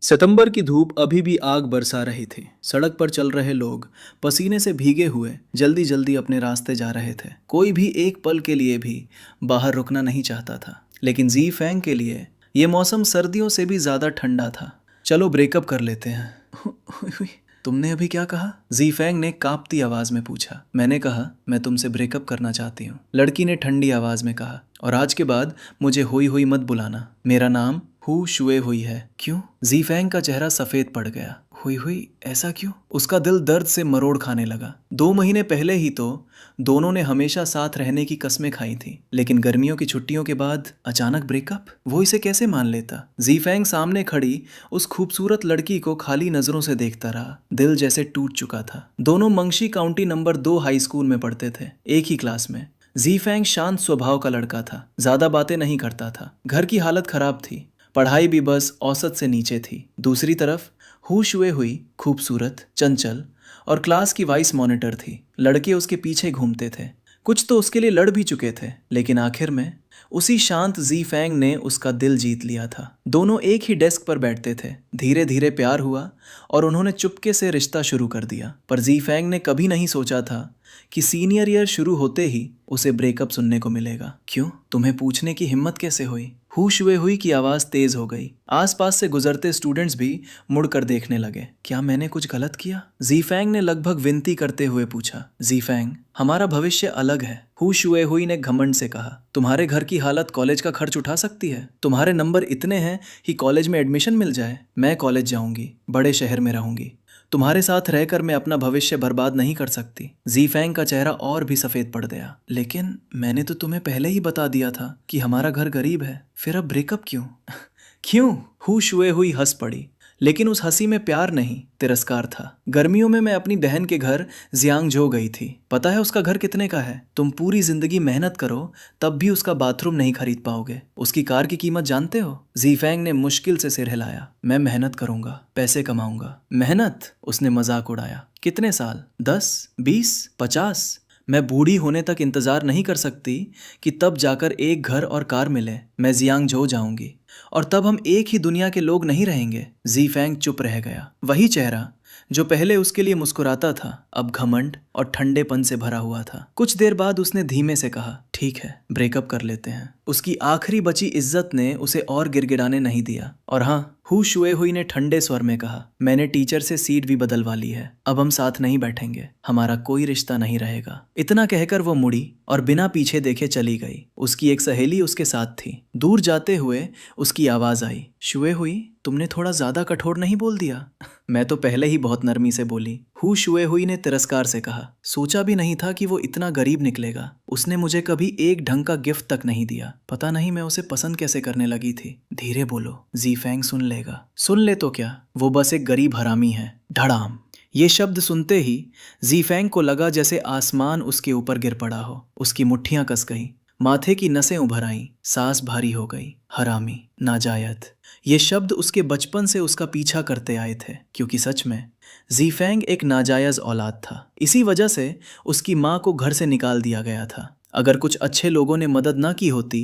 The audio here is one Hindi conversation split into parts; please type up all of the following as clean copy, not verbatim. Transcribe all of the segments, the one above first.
सितंबर की धूप अभी भी आग बरसा रही थी। सड़क पर चल रहे लोग पसीने से भीगे हुए जल्दी जल्दी अपने रास्ते जा रहे थे। कोई भी एक पल के लिए भी बाहर रुकना नहीं चाहता था। लेकिन जी फैंग के लिए ये मौसम सर्दियों से भी ज्यादा ठंडा था। चलो ब्रेकअप कर लेते हैं। तुमने अभी क्या कहा? जी फैंग ने कांपती आवाज में पूछा। मैंने कहा मैं तुमसे ब्रेकअप करना चाहती हूँ, लड़की ने ठंडी आवाज में कहा। और आज के बाद मुझे हुई हुई मत बुलाना। मेरा नाम हु शुए हुई है। क्यों? जी फैंग का चेहरा सफेद पड़ गया। हुई हुई? ऐसा क्यों? उसका दिल दर्द से मरोड़ खाने लगा। 2 महीने पहले ही तो दोनों ने हमेशा साथ रहने की कस्में खाई थी, लेकिन गर्मियों की छुट्टियों के बाद अचानक ब्रेकअप। वो इसे कैसे मान लेता? जी फैंग सामने खड़ी उस खूबसूरत लड़की को खाली नजरों से देखता रहा। दिल जैसे टूट चुका था। दोनों मंगशी काउंटी नंबर 2 हाई स्कूल में पढ़ते थे, एक ही क्लास में। जी फैंग शांत स्वभाव का लड़का था, ज्यादा बातें नहीं करता था। घर की हालत खराब थी, पढ़ाई भी बस औसत से नीचे थी। दूसरी तरफ हु शुए हुई खूबसूरत, चंचल और क्लास की वाइस मॉनिटर थी। लड़के उसके पीछे घूमते थे, कुछ तो उसके लिए लड़ भी चुके थे, लेकिन आखिर में उसी शांत जी फैंग ने उसका दिल जीत लिया था। दोनों एक ही डेस्क पर बैठते थे। धीरे धीरे प्यार हुआ और उन्होंने चुपके से रिश्ता शुरू कर दिया। पर जी फैंग ने कभी नहीं सोचा था कि सीनियर ईयर शुरू होते ही उसे ब्रेकअप सुनने को मिलेगा। क्यों? तुम्हें पूछने की हिम्मत कैसे हुई? हु शुए हुई की आवाज तेज हो गई। आसपास से गुजरते स्टूडेंट्स भी मुड़कर देखने लगे। क्या मैंने कुछ गलत किया? जी फैंग ने लगभग विनती करते हुए पूछा। जी फैंग, हमारा भविष्य अलग है, हु शुए हुई ने घमंड से कहा। तुम्हारे घर की हालत कॉलेज का खर्च उठा सकती है? तुम्हारे नंबर इतने हैं कि कॉलेज में एडमिशन मिल जाए। मैं कॉलेज जाऊंगी, बड़े शहर में रहूंगी। तुम्हारे साथ रहकर मैं अपना भविष्य बर्बाद नहीं कर सकती। जी फैंग का चेहरा और भी सफेद पड़ गया। लेकिन मैंने तो तुम्हें पहले ही बता दिया था कि हमारा घर गरीब है, फिर अब ब्रेकअप क्यों? क्यों? हु शुए हुई हंस पड़ी, लेकिन उस हंसी में प्यार नहीं, तिरस्कार था। गर्मियों में मैं अपनी बहन के घर जियांगजो गई थी। पता है उसका घर कितने का है? तुम पूरी जिंदगी मेहनत करो तब भी उसका बाथरूम नहीं खरीद पाओगे। उसकी कार की कीमत जानते हो? जी फैंग ने मुश्किल से सिर हिलाया। मैं मेहनत करूंगा, पैसे कमाऊंगा। मेहनत? उसने मजाक उड़ाया। कितने साल? 10, 20, 50? मैं बूढ़ी होने तक इंतजार नहीं कर सकती कि तब जाकर एक घर और कार मिले। मैं जियांगजो जाऊंगी और तब हम एक ही दुनिया के लोग नहीं रहेंगे। जी फैंग चुप रह गया। वही चेहरा जो पहले उसके लिए मुस्कुराता था, अब घमंड और ठंडेपन से भरा हुआ था। कुछ देर बाद उसने धीमे से कहा, ठीक है, ब्रेकअप कर लेते हैं। उसकी आखिरी बची इज्जत ने उसे और गिड़गिड़ाने नहीं दिया। और हाँ, हु शुए हुई ने ठंडे स्वर में कहा, मैंने टीचर से सीट भी बदलवा ली है। अब हम साथ नहीं बैठेंगे, हमारा कोई रिश्ता नहीं रहेगा। इतना कहकर वो मुड़ी और बिना पीछे देखे चली गई। उसकी एक सहेली उसके साथ थी। दूर जाते हुए उसकी आवाज आई, शुए हुई, तुमने थोड़ा ज्यादा कठोर नहीं बोल दिया? मैं तो पहले ही बहुत नरमी से बोली, हु शुए हुई ने तिरस्कार से कहा। सोचा भी नहीं था कि वो इतना गरीब निकलेगा। उसने मुझे कभी एक ढंग का गिफ्ट तक नहीं दिया। पता नहीं मैं उसे पसंद कैसे करने लगी थी। धीरे बोलो, जी फैंग सुन लेगा। सुन ले तो क्या, वो बस एक गरीब हरामी है। धड़ाम। ये शब्द सुनते ही जी फैंग को लगा जैसे आसमान उसके ऊपर गिर पड़ा हो। उसकी मुट्ठियां कस गईं, माथे की नसें उभर आईं, सांस भारी हो गई। हरामी, नाजायज, ये शब्द उसके बचपन से उसका पीछा करते आए थे, क्योंकि सच में जी फैंग एक नाजायज औलाद था। इसी वजह से उसकी माँ को घर से निकाल दिया गया था। अगर कुछ अच्छे लोगों ने मदद ना की होती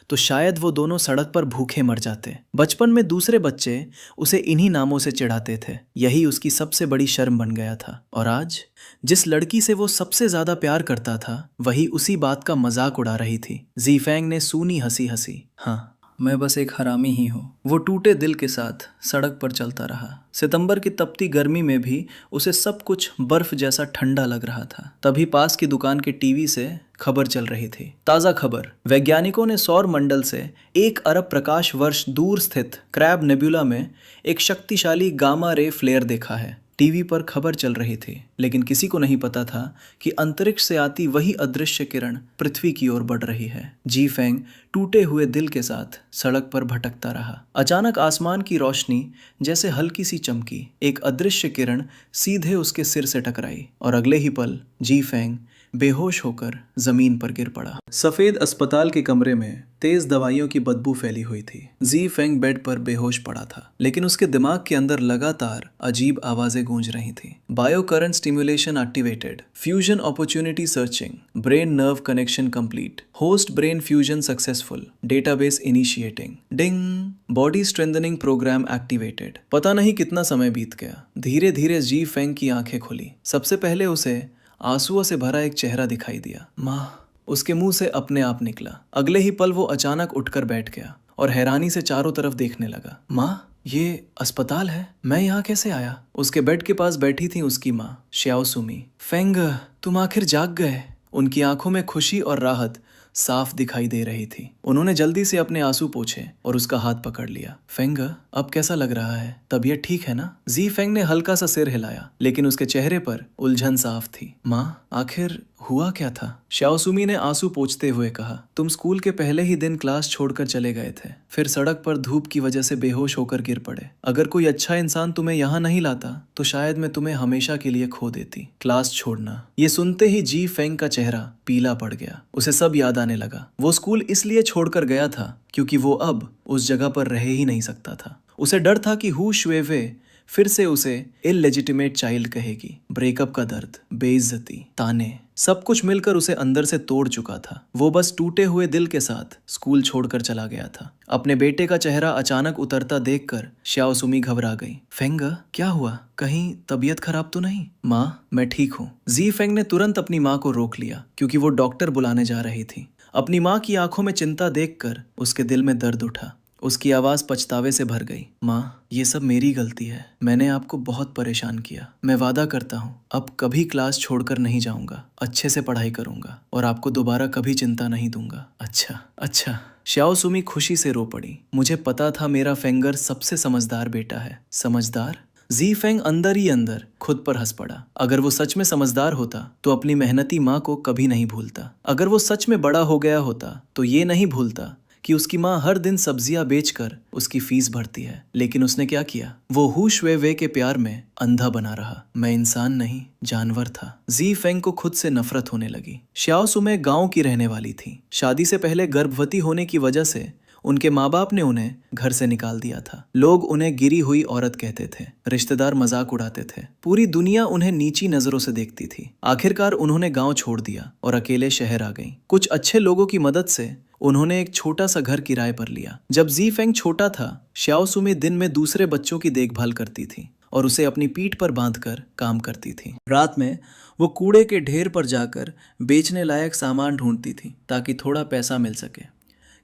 तो शायद वो दोनों सड़क पर भूखे मर जाते। बचपन में दूसरे बच्चे उसे इन्हीं नामों से चिढ़ाते थे। यही उसकी सबसे बड़ी शर्म बन गया था। और आज जिस लड़की से वो सबसे ज्यादा प्यार करता था, वही उसी बात का मजाक उड़ा रही थी। जी फैंग ने सूनी हंसी हंसी। हाँ, मैं बस एक हरामी ही हूँ। वो टूटे दिल के साथ सड़क पर चलता रहा। सितंबर की तपती गर्मी में भी उसे सब कुछ बर्फ जैसा ठंडा लग रहा था। तभी पास की दुकान के टीवी से खबर चल रही थी। ताज़ा खबर, वैज्ञानिकों ने सौर मंडल से 1 अरब प्रकाश वर्ष दूर स्थित क्रैब नेबुला में एक शक्तिशाली गामा रे फ्लेयर देखा है। टीवी पर खबर चल रही थी, लेकिन किसी को नहीं पता था कि अंतरिक्ष से आती वही अदृश्य किरण पृथ्वी की ओर बढ़ रही है। जी फैंग टूटे हुए दिल के साथ सड़क पर भटकता रहा। अचानक आसमान की रोशनी जैसे हल्की सी चमकी। एक अदृश्य किरण सीधे उसके सिर से टकराई और अगले ही पल जी फैंग बेहोश होकर जमीन पर गिर पड़ा। सफेद अस्पताल के कमरे में तेज दवाइयों की बदबू फैली हुई थी। जी फेंग बेड पर बेहोश पड़ा था, लेकिन उसके दिमाग के अंदर लगातार अजीब आवाजें गूंज रही थी। Bio current stimulation activated, fusion opportunity searching, brain nerve connection complete, host brain fusion successful, database initiating, ding, body strengthening program activated. पता नहीं कितना समय बीत गया। धीरे धीरे जी फेंग की आंखें खुली। सबसे पहले उसे आंसुओं से भरा एक चेहरा दिखाई दिया। माँ, उसके मुंह से अपने आप निकला। अगले ही पल वो अचानक उठकर बैठ गया और हैरानी से चारों तरफ देखने लगा। माँ, ये अस्पताल है, मैं यहाँ कैसे आया? उसके बेड के पास बैठी थी उसकी माँ श्याओ सुमी। फेंग, तुम आखिर जाग गए। उनकी आंखों में खुशी और राहत साफ दिखाई दे रही थी। उन्होंने जल्दी से अपने आंसू पोंछे और उसका हाथ पकड़ लिया। फेंग, अब कैसा लग रहा है? तबीयत ठीक है ना? जी फेंग ने हल्का सा सिर हिलाया, लेकिन उसके चेहरे पर उलझन साफ थी। माँ, आखिर हुआ क्या था? श्याओ सुमी ने आंसू पोंछते हुए कहा। तुम स्कूल के पहले ही दिन क्लास छोड़कर चले गए थे, फिर सड़क पर धूप की वजह से बेहोश होकर गिर पड़े। अगर कोई अच्छा इंसान तुम्हें यहाँ नहीं लाता तो शायद मैं तुम्हें हमेशा के लिए खो देती। क्लास छोड़ना। ये सुनते ही जी फेंग का चेहरा पीला पड़ गया। उसे सब याद आने लगा। वो स्कूल इसलिए छोड़कर गया था क्योंकि वो अब उस जगह पर रह ही नहीं सकता था। उसे डर था कि हु शुएवे फिर से उसे इललेजिटिमेट चाइल्ड कहेगी। ब्रेकअप का दर्द, बेइज्जती, ताने, सब कुछ मिलकर उसे अंदर से तोड़ चुका था। वो बस टूटे हुए दिल के साथ स्कूल छोड़कर चला गया था। अपने बेटे का चेहरा अचानक उतरता देखकर श्याओ सुमी घबरा गई। फेंग, क्या हुआ? कहीं तबीयत खराब तो नहीं? माँ, मैं ठीक हूँ। जी फेंग ने तुरंत अपनी माँ को रोक लिया क्योंकि वो डॉक्टर बुलाने जा रही थी। अपनी माँ की आंखों में चिंता देखकर उसके दिल में दर्द उठा। उसकी आवाज पछतावे से भर गई। माँ, ये सब मेरी गलती है। मैंने आपको बहुत परेशान किया। मैं वादा करता हूँ अब कभी क्लास छोड़कर नहीं जाऊंगा। अच्छे से पढ़ाई करूंगा और आपको दोबारा कभी चिंता नहीं दूंगा। अच्छा अच्छा। श्याओ सुमी खुशी से रो पड़ी। मुझे पता था मेरा फेंगर सबसे समझदार बेटा है। समझदार? जी फेंग अंदर ही अंदर खुद पर हंस पड़ा। अगर वो सच में समझदार होता तो अपनी मेहनती माँ को कभी नहीं भूलता। अगर वो सच में बड़ा हो गया होता तो ये नहीं भूलता कि उसकी माँ हर दिन सब्जियां बेचकर उसकी फीस भरती है। लेकिन उसने क्या किया? वो हु शुएवे के प्यार में अंधा बना रहा। मैं इंसान नहीं, जानवर था। जी फेंग को खुद से नफरत होने लगी। श्याओ सुमे गांव की रहने वाली थी। शादी से पहले गर्भवती होने की वजह से उनके माँ बाप ने उन्हें घर से निकाल दिया था। लोग उन्हें गिरी हुई औरत कहते थे। रिश्तेदार मजाक उड़ाते थे। पूरी दुनिया उन्हें नीची नजरों से देखती थी। आखिरकार उन्होंने गांव छोड़ दिया और अकेले शहर आ गई। कुछ अच्छे लोगों की मदद से उन्होंने एक छोटा सा घर किराए पर लिया। जब जी फेंग छोटा था, श्याओ सुमी दिन में दूसरे बच्चों की देखभाल करती थी और उसे अपनी पीठ पर बांधकर काम करती थी। रात में वो कूड़े के ढेर पर जाकर बेचने लायक सामान ढूंढती थी ताकि थोड़ा पैसा मिल सके।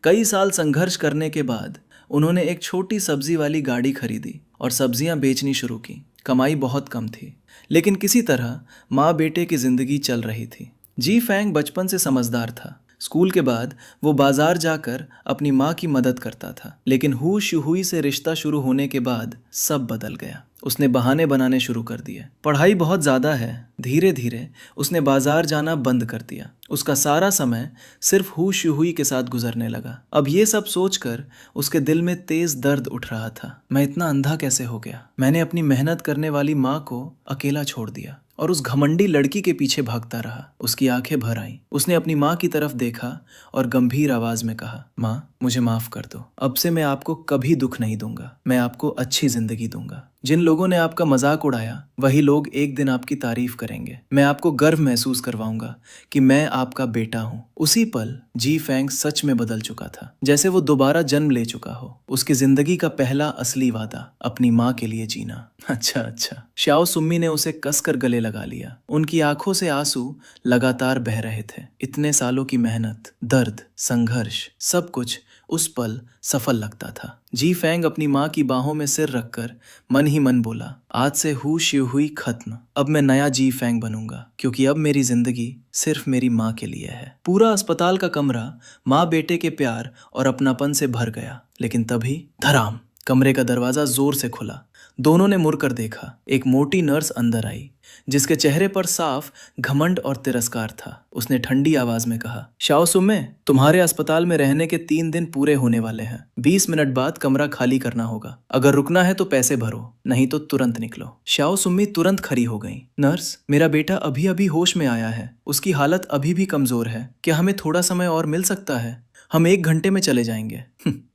कई साल संघर्ष करने के बाद उन्होंने एक छोटी सब्जी वाली गाड़ी खरीदी और सब्जियां बेचनी शुरू की। कमाई बहुत कम थी, लेकिन किसी तरह माँ बेटे की जिंदगी चल रही थी। जी फेंग बचपन से समझदार था। स्कूल के बाद वो बाजार जाकर अपनी माँ की मदद करता था। लेकिन हु शुहुई से रिश्ता शुरू होने के बाद सब बदल गया। उसने बहाने बनाने शुरू कर दिए। पढ़ाई बहुत ज़्यादा है। धीरे धीरे उसने बाजार जाना बंद कर दिया। उसका सारा समय सिर्फ हु शुहुई के साथ गुजरने लगा। अब ये सब सोचकर उसके दिल में तेज दर्द उठ रहा था। मैं इतना अंधा कैसे हो गया? मैंने अपनी मेहनत करने वाली माँ को अकेला छोड़ दिया और उस घमंडी लड़की के पीछे भागता रहा। उसकी आंखें भर आईं। उसने अपनी माँ की तरफ देखा और गंभीर आवाज में कहा, माँ, मुझे माफ कर दो। अब से मैं आपको कभी दुख नहीं दूंगा। मैं आपको अच्छी जिंदगी दूंगा। जिन लोगों ने आपका मजाक उड़ाया वही लोग एक दिन आपकी तारीफ करेंगे। मैं आपको गर्व महसूस करवाऊंगा कि मैं आपका बेटा हूँ। उसी पल जी फेंग सच में बदल चुका था, जैसे वो दोबारा जन्म ले चुका हो। उसकी जिंदगी का पहला असली वादा अपनी माँ के लिए जीना। अच्छा। श्याओ सुम्मी ने उसे कसकर गले लगा लिया। उनकी आंखों से आंसू लगातार बह रहे थे। इतने सालों की मेहनत, दर्द, संघर्ष, सब कुछ उस पल सफल लगता था। जी फेंग अपनी माँ की बाहों में सिर रखकर मन ही मन बोला, आज से हु शुहुई खत्म। अब मैं नया जी फेंग बनूंगा, क्योंकि अब मेरी जिंदगी सिर्फ मेरी माँ के लिए है। पूरा अस्पताल का कमरा माँ बेटे के प्यार और अपनापन से भर गया। लेकिन तभी धड़ाम, कमरे का दरवाजा जोर से खुला। दोनों ने मुड़कर देखा। एक मोटी नर्स अंदर आई, जिसके चेहरे पर साफ घमंड और तिरस्कार था। उसने ठंडी आवाज में कहा, शाओ सुमे, तुम्हारे अस्पताल में रहने के 3 दिन पूरे होने वाले हैं। 20 मिनट बाद कमरा खाली करना होगा। अगर रुकना है तो पैसे भरो, नहीं तो तुरंत निकलो। शाओ सुम्मी तुरंत खड़ी हो गई। नर्स, मेरा बेटा अभी अभी होश में आया है, उसकी हालत अभी भी कमजोर है। क्या हमें थोड़ा समय और मिल सकता है? हम 1 घंटे में चले जाएंगे।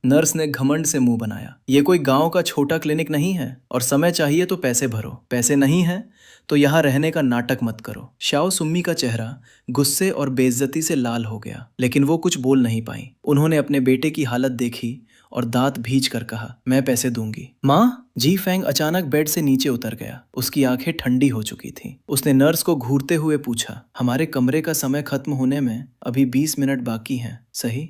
नर्स ने घमंड से मुंह बनाया। ये कोई गांव का छोटा क्लिनिक नहीं है, और समय चाहिए तो पैसे भरो। पैसे नहीं है तो यहाँ रहने का नाटक मत करो। शाओ सुम्मी का चेहरा गुस्से और बेइज्जती से लाल हो गया, लेकिन वो कुछ बोल नहीं पाई। उन्होंने अपने बेटे की हालत देखी और दांत भींच कर कहा, मैं पैसे दूंगी। माँ? जी फेंग अचानक बेड से नीचे उतर गया। उसकी आंखें ठंडी हो चुकी थीं। उसने नर्स को घूरते हुए पूछा, हमारे कमरे का समय खत्म होने में अभी 20 मिनट बाकी हैं, सही?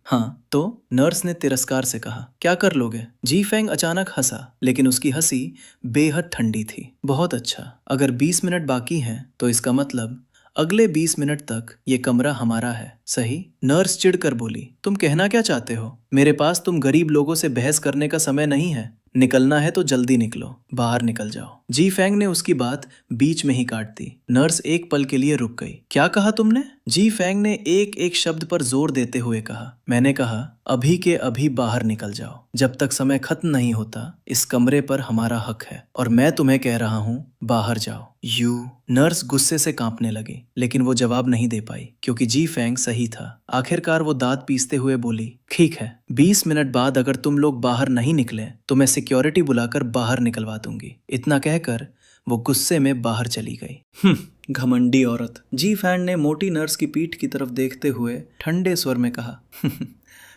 हाँ तो? नर्स ने तिरस्कार से कहा। क्या कर लोगे? जी फेंग अचानक हंसा, लेकिन उसकी हंसी बेहद ठंडी थी। बहुत अच्छा, अगर 20 मिनट बाकी हैं तो इसका मतलब अगले 20 मिनट तक ये कमरा हमारा है, सही? नर्स चिढ़कर बोली, तुम कहना क्या चाहते हो? मेरे पास तुम गरीब लोगों से बहस करने का समय नहीं है। निकलना है तो जल्दी निकलो, बाहर निकल जाओ। जी फेंग ने उसकी बात बीच में ही काट दी। नर्स एक पल के लिए रुक गई। क्या कहा तुमने? जी फेंग ने एक एक शब्द पर जोर देते हुए कहा, मैंने कहा अभी के अभी बाहर निकल जाओ। जब तक समय खत्म नहीं होता इस कमरे पर हमारा हक है, और मैं तुम्हें कह रहा हूँ बाहर जाओ। यू? नर्स गुस्से से कांपने लगी, लेकिन वो जवाब नहीं दे पाई, क्योंकि जी फेंग सही था। आखिरकार वो दांत पीसते हुए बोली, ठीक है, 20 मिनट बाद अगर तुम लोग बाहर नहीं निकले तो मैं सिक्योरिटी बुलाकर बाहर निकलवा दूंगी। इतना कहकर वो गुस्से में बाहर चली गई। घमंडी औरत। जी फैंग ने मोटी नर्स की पीठ की तरफ देखते हुए ठंडे स्वर में कहा,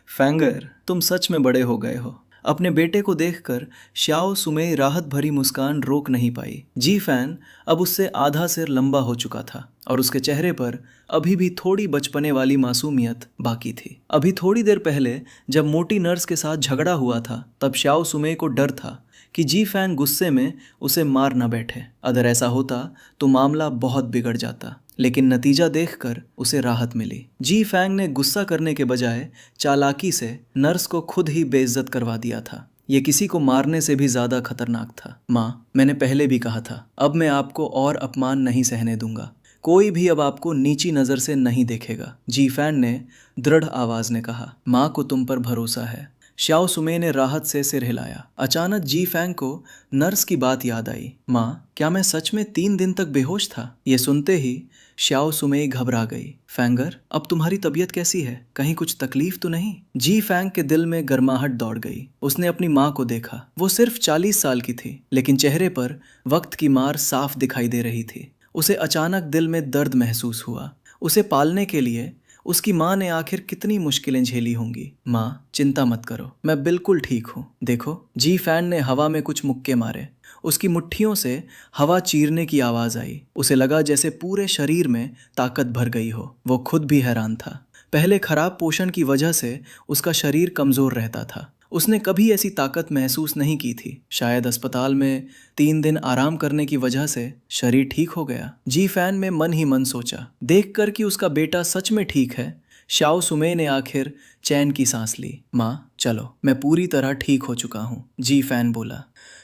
फैंगर, तुम सच में बड़े हो गए हो। अपने बेटे को देखकर शाओ सुमे राहत भरी मुस्कान रोक नहीं पाई। जी फैन अब उससे आधा सिर लंबा हो चुका था, और उसके चेहरे पर अभी भी थोड़ी बचपने वाली मासूमियत बाकी थी। अभी थोड़ी देर पहले जब मोटी नर्स के साथ झगड़ा हुआ था, तब शाओ सुमे को डर था कि जी फैंग गुस्से में उसे मार न बैठे। अगर ऐसा होता तो मामला बहुत बिगड़ जाता, लेकिन नतीजा देखकर उसे राहत मिली। जी फैंग ने गुस्सा करने के बजाय चालाकी से नर्स को खुद ही बेइज्जत करवा दिया था। ये किसी को मारने से भी ज्यादा खतरनाक था। माँ, मैंने पहले भी कहा था, अब मैं आपको और अपमान नहीं सहने दूंगा। कोई भी अब आपको नीची नजर से नहीं देखेगा। जी फैन ने दृढ़ आवाज में कहा। माँ को तुम पर भरोसा है। शाओ सुमे ने राहत से सिर हिलाया। अचानक जी फैंग को नर्स की बात याद आई। माँ, क्या मैं सच में 3 दिन तक बेहोश था? ये सुनते ही शाओ सुमे घबरा गई। फैंगर, अब तुम्हारी तबीयत कैसी है? कहीं कुछ तकलीफ तो नहीं? जी फैंग के दिल में गर्माहट दौड़ गई। उसने अपनी माँ को देखा। वो सिर्फ 40 साल की थी, लेकिन चेहरे पर वक्त की मार साफ दिखाई दे रही थी। उसे अचानक दिल में दर्द महसूस हुआ। उसे पालने के लिए उसकी माँ ने आखिर कितनी मुश्किलें झेली होंगी। माँ, चिंता मत करो, मैं बिल्कुल ठीक हूँ। देखो, जी फैन ने हवा में कुछ मुक्के मारे। उसकी मुट्ठियों से हवा चीरने की आवाज आई। उसे लगा जैसे पूरे शरीर में ताकत भर गई हो। वो खुद भी हैरान था। पहले खराब पोषण की वजह से उसका शरीर कमजोर रहता था। उसने कभी ऐसी ताकत महसूस नहीं की थी। शायद अस्पताल में 3 दिन आराम करने की वजह से शरीर ठीक हो गया। जी फैन में मन ही मन सोचा। देखकर कि उसका बेटा सच में ठीक है, शाओ सुमे ने आखिर चैन की सांस ली। माँ, चलो, मैं पूरी तरह ठीक हो चुका हूँ, जी फैन बोला।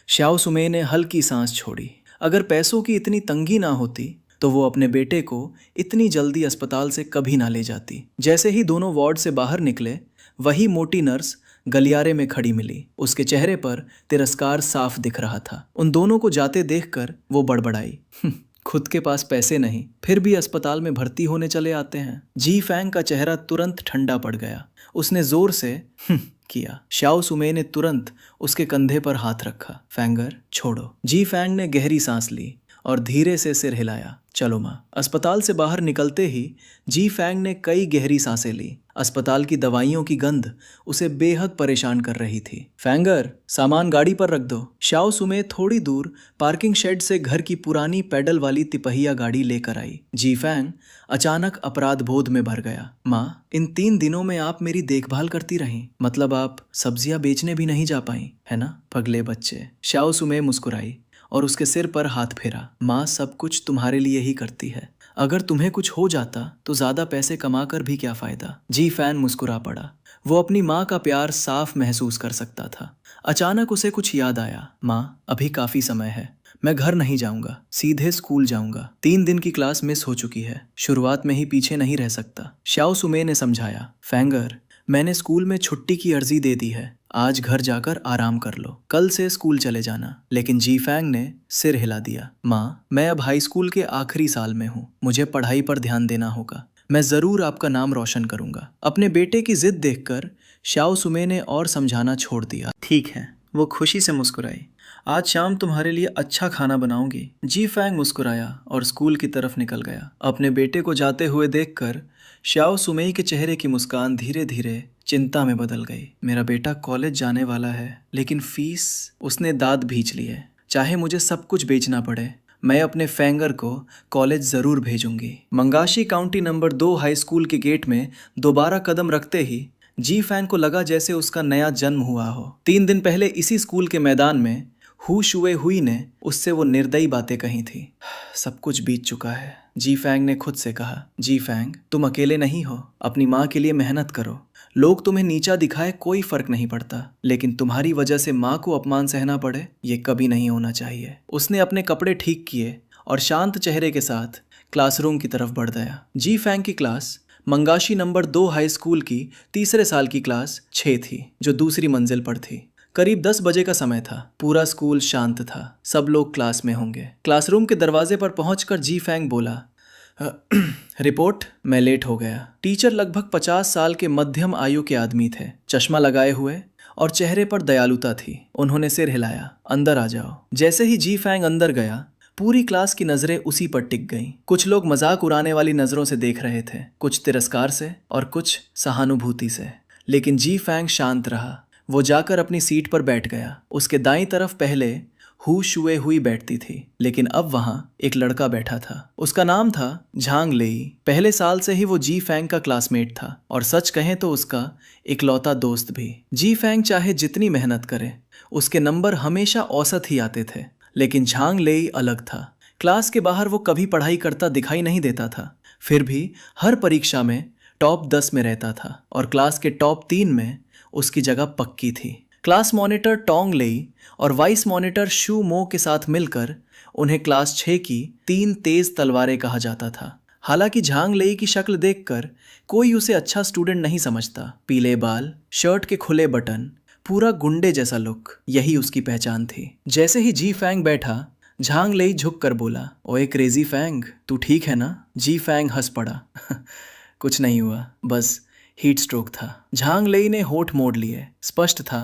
शाओ सुमे ने हल्की सांस छोड़ी। अगर पैसों की इतनी तंगी ना होती तो वो अपने बेटे को इतनी जल्दी अस्पताल से कभी ना ले जाती। जैसे ही दोनों वार्ड से बाहर निकले, वही मोटी नर्स गलियारे में खड़ी मिली। उसके चेहरे पर तिरस्कार साफ दिख रहा था। उन दोनों को जाते देखकर वो बड़बड़ाई, खुद के पास पैसे नहीं, फिर भी अस्पताल में भर्ती होने चले आते हैं। जी फैंग का चेहरा तुरंत ठंडा पड़ गया। उसने जोर से किया। शाओ सुमे ने तुरंत उसके कंधे पर हाथ रखा। फैंगर, छोड़ो। जी फैंग ने गहरी सांस ली और धीरे से सिर हिलाया। चलो माँ। अस्पताल से बाहर निकलते ही जी फैंग ने कई गहरी सांसें ली। अस्पताल की दवाइयों की गंध उसे बेहद परेशान कर रही थी। फैंगर, सामान गाड़ी पर रख दो। शाओ सुमे थोड़ी दूर पार्किंग शेड से घर की पुरानी पैडल वाली तिपहिया गाड़ी लेकर आई। जी फैंग अचानक अपराध बोध में भर गया। माँ, इन 3 दिनों में आप मेरी देखभाल करती रहीं, मतलब आप सब्जियां बेचने भी नहीं जा पाई, है ना? पगले बच्चे। शाओ सुमे मुस्कुराई और उसके सिर पर हाथ फेरा। माँ सब कुछ तुम्हारे लिए ही करती है। अगर तुम्हें कुछ हो जाता तो ज्यादा पैसे कमाकर भी क्या फायदा? जी फैन मुस्कुरा पड़ा। वो अपनी माँ का प्यार साफ महसूस कर सकता था। अचानक उसे कुछ याद आया। माँ, अभी काफी समय है, मैं घर नहीं जाऊंगा, सीधे स्कूल जाऊंगा। 3 दिन की क्लास मिस हो चुकी है, शुरुआत में ही पीछे नहीं रह सकता। श्याओ सुमे ने समझाया। फैंगर, मैंने स्कूल में छुट्टी की अर्जी दे दी है, आज घर जाकर आराम कर लो, कल से स्कूल चले जाना। लेकिन जी फैंग ने सिर हिला दिया। माँ, मैं अब हाई स्कूल के आखिरी साल में हूँ, मुझे पढ़ाई पर ध्यान देना होगा, मैं जरूर आपका नाम रोशन करूंगा। अपने बेटे की जिद देखकर श्याओ सुमे ने और समझाना छोड़ दिया। ठीक है, वो खुशी से मुस्कुराई। आज शाम तुम्हारे लिए अच्छा खाना बनाऊंगी। जी फैंग मुस्कुराया और स्कूल की तरफ निकल गया। अपने बेटे को जाते हुए देखकर श्याओ सुमेई के चेहरे की मुस्कान धीरे धीरे चिंता में बदल गई। मेरा बेटा कॉलेज जाने वाला है, लेकिन फीस, उसने दांत भींच लिए। चाहे मुझे सब कुछ बेचना पड़े, मैं अपने फैंगर को कॉलेज जरूर भेजूंगी। मंगाशी काउंटी नंबर 2 हाई स्कूल के गेट में दोबारा कदम रखते ही जी फैंग को लगा जैसे उसका नया जन्म हुआ हो। 3 दिन पहले इसी स्कूल के मैदान में हु शुए हुई ने उससे वो निर्दयी बातें कही थी। सब कुछ बीत चुका है, जी फैंग ने खुद से कहा। जी फैंग, तुम अकेले नहीं हो, अपनी माँ के लिए मेहनत करो। लोग तुम्हें नीचा दिखाए कोई फर्क नहीं पड़ता, लेकिन तुम्हारी वजह से माँ को अपमान सहना पड़े, ये कभी नहीं होना चाहिए। उसने अपने कपड़े ठीक किए और शांत चेहरे के साथ क्लासरूम की तरफ बढ़ गया। जी फैंग की क्लास मंगाशी नंबर 2 हाई स्कूल की तीसरे साल की क्लास 6 थी, जो दूसरी मंजिल पर थी। करीब 10 बजे का समय था। पूरा स्कूल शांत था, सब लोग क्लास में होंगे। क्लासरूम के दरवाजे पर पहुंचकर जी फैंग बोला, रिपोर्ट, मैं लेट हो गया। टीचर लगभग 50 साल के मध्यम आयु के आदमी थे, चश्मा लगाए हुए और चेहरे पर दयालुता थी। उन्होंने सिर हिलाया, अंदर आ जाओ। जैसे ही जी फैंग अंदर गया, पूरी क्लास की नजरें उसी पर टिक गईं। कुछ लोग मजाक उड़ाने वाली नजरों से देख रहे थे, कुछ तिरस्कार से और कुछ सहानुभूति से। लेकिन जी फैंग शांत रहा। वो जाकर अपनी सीट पर बैठ गया। उसके दाईं तरफ पहले हु शुए हुई बैठती थी, लेकिन अब वहां एक लड़का बैठा था। उसका नाम था झांग लेई। पहले साल से ही वो जी फैंग का क्लासमेट था और सच कहें तो उसका इकलौता दोस्त भी। जी फैंग चाहे जितनी मेहनत करे, उसके नंबर हमेशा औसत ही आते थे। लेकिन झांग लेई अलग था। क्लास के बाहर वो कभी पढ़ाई करता दिखाई नहीं देता था, फिर भी हर परीक्षा में टॉप 10 में रहता था और क्लास के टॉप 3 में उसकी जगह पक्की थी। क्लास मॉनिटर टोंग लेई और वाइस मॉनिटर शू मो के साथ मिलकर उन्हें क्लास 6 की 3 तेज तलवारें कहा जाता था। हालांकि झांग लेई की शक्ल देखकर कोई उसे अच्छा स्टूडेंट नहीं समझता। पीले बाल, शर्ट के खुले बटन, पूरा गुंडे जैसा लुक, यही उसकी पहचान थी। जैसे ही जी फैंग बैठा, झांग लेई झुक कर बोला, ओए क्रेजी फैंग, तू ठीक है ना? जी फैंग हंस पड़ा। कुछ नहीं हुआ, बस हीट स्ट्रोक था। झांग लेई ने होठ मोड़ लिए। स्पष्ट था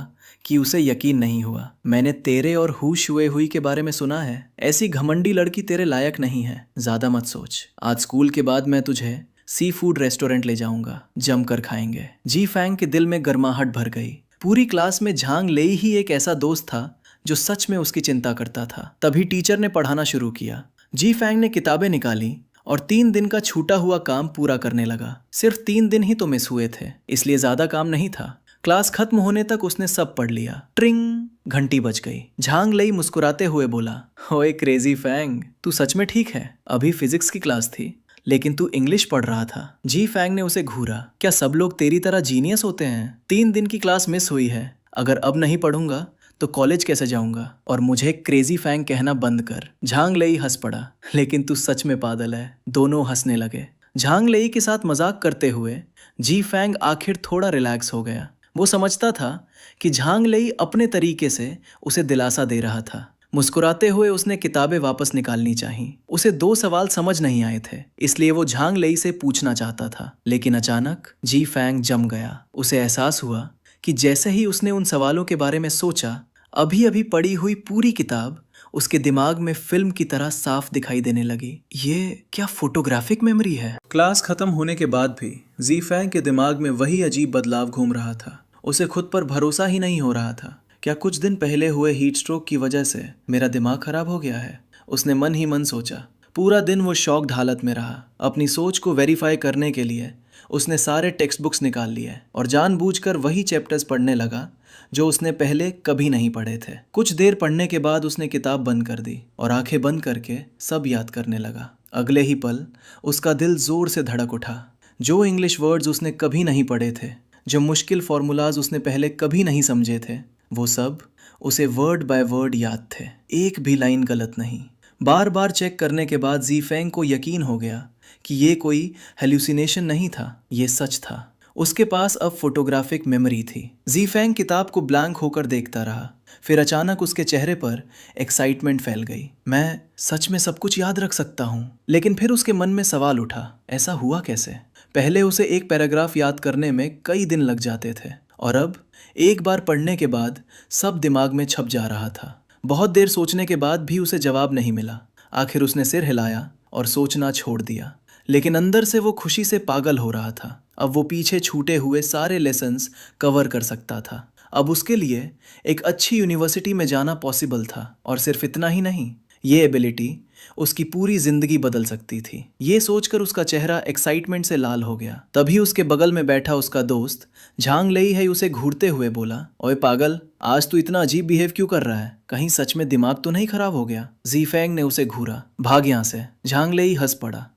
कि उसे यकीन नहीं हुआ। मैंने तेरे और हु शुए हुई के बारे में सुना है। ऐसी घमंडी लड़की तेरे लायक नहीं है, ज्यादा मत सोच। आज स्कूल के बाद मैं तुझे सी फूड रेस्टोरेंट ले जाऊंगा, जमकर खाएंगे। जी फैंग के दिल में गर्माहट भर गई। पूरी क्लास में झांग लेई ही एक ऐसा दोस्त था जो सच में उसकी चिंता करता था। तभी टीचर ने पढ़ाना शुरू किया। जी फैंग ने किताबें निकाली और 3 दिन का छूटा हुआ काम पूरा करने लगा। सिर्फ 3 दिन ही तो मिस हुए थे, इसलिए ज्यादा काम नहीं था। क्लास खत्म होने तक उसने सब पढ़ लिया। ट्रिंग, घंटी बज गई। झांग लेई मुस्कुराते हुए बोला, ओए क्रेजी फैंग, तू सच में ठीक है? अभी फिजिक्स की क्लास थी, लेकिन तू इंग्लिश पढ़ रहा था। जी फैंग ने उसे घूरा। क्या सब लोग तेरी तरह जीनियस होते हैं? 3 दिन की क्लास मिस हुई है, अगर अब नहीं पढ़ूंगा तो कॉलेज कैसे जाऊंगा? और मुझे क्रेजी फैंग कहना बंद कर। झांग लेई हंस पड़ा, लेकिन तू सच में पागल है। दोनों हंसने लगे। झांग लेई के साथ मजाक करते हुए जी फैंग आखिर थोड़ा रिलैक्स हो गया। वो समझता था कि झांग लेई अपने तरीके से उसे दिलासा दे रहा था। मुस्कुराते हुए उसने किताबें वापस निकालनी चाहिए। उसे 2 सवाल समझ नहीं आए थे, इसलिए वो झांग लेई से पूछना चाहता था। लेकिन अचानक जी फैंग जम गया। उसे एहसास हुआ कि जैसे ही उसने उन सवालों के बारे में सोचा, अभी अभी पढ़ी हुई पूरी किताब उसके दिमाग में फिल्म की तरह साफ दिखाई देने लगी। ये क्या फोटोग्राफिक मेमोरी है? क्लास खत्म होने के बाद भी जी फैंग के दिमाग में वही अजीब बदलाव घूम रहा था। उसे खुद पर भरोसा ही नहीं हो रहा था। क्या कुछ दिन पहले हुए हीट स्ट्रोक की वजह से मेरा दिमाग खराब हो गया है? उसने मन ही मन सोचा। पूरा दिन वो शॉक्ड हालत में रहा। अपनी सोच को वेरीफाई करने के लिए उसने सारे टेक्स्ट बुक्स निकाल लिए और जानबूझकर वही चैप्टर्स पढ़ने लगा जो उसने पहले कभी नहीं पढ़े थे। कुछ देर पढ़ने के बाद उसने किताब बंद कर दी और आंखें बंद करके सब याद करने लगा। अगले ही पल उसका दिल जोर से धड़क उठा। जो इंग्लिश वर्ड्स उसने कभी नहीं पढ़े थे, जो मुश्किल फॉर्मूलाज उसने पहले कभी नहीं समझे थे, वो सब उसे वर्ड बाय वर्ड याद थे, एक भी लाइन गलत नहीं। बार बार चेक करने के बाद ज़ीफेंग को यकीन हो गया कि ये कोई हेल्यूसिनेशन नहीं था, ये सच था। उसके पास अब फोटोग्राफिक मेमोरी थी। ज़ीफेंग किताब को ब्लैंक होकर देखता रहा। फिर अचानक उसके चेहरे पर एक्साइटमेंट फैल गई। मैं सच में सब कुछ याद रख सकता हूँ। लेकिन फिर उसके मन में सवाल उठा, ऐसा हुआ कैसे? पहले उसे एक पैराग्राफ याद करने में कई दिन लग जाते थे और अब एक बार पढ़ने के बाद सब दिमाग में छप जा रहा था। बहुत देर सोचने के बाद भी उसे जवाब नहीं मिला। आखिर उसने सिर हिलाया और सोचना छोड़ दिया। लेकिन अंदर से वो खुशी से पागल हो रहा था। अब वो पीछे छूटे हुए सारे लेसन्स कवर कर सकता था। अब उसके लिए एक अच्छी यूनिवर्सिटी में जाना पॉसिबल था और सिर्फ इतना ही नहीं, ये एबिलिटी उसकी पूरी जिंदगी बदल सकती थी। ये सोचकर उसका चेहरा एक्साइटमेंट से लाल हो गया। तभी उसके बगल में बैठा उसका दोस्त झांग लेई है उसे घूरते हुए बोला, ओए पागल, आज तू इतना अजीब बिहेव क्यों कर रहा है? कहीं सच में दिमाग तो नहीं खराब हो गया? ज़ीफेंग ने उसे घूरा, भाग यहाँ से। झांग लेई हंस पड़ा।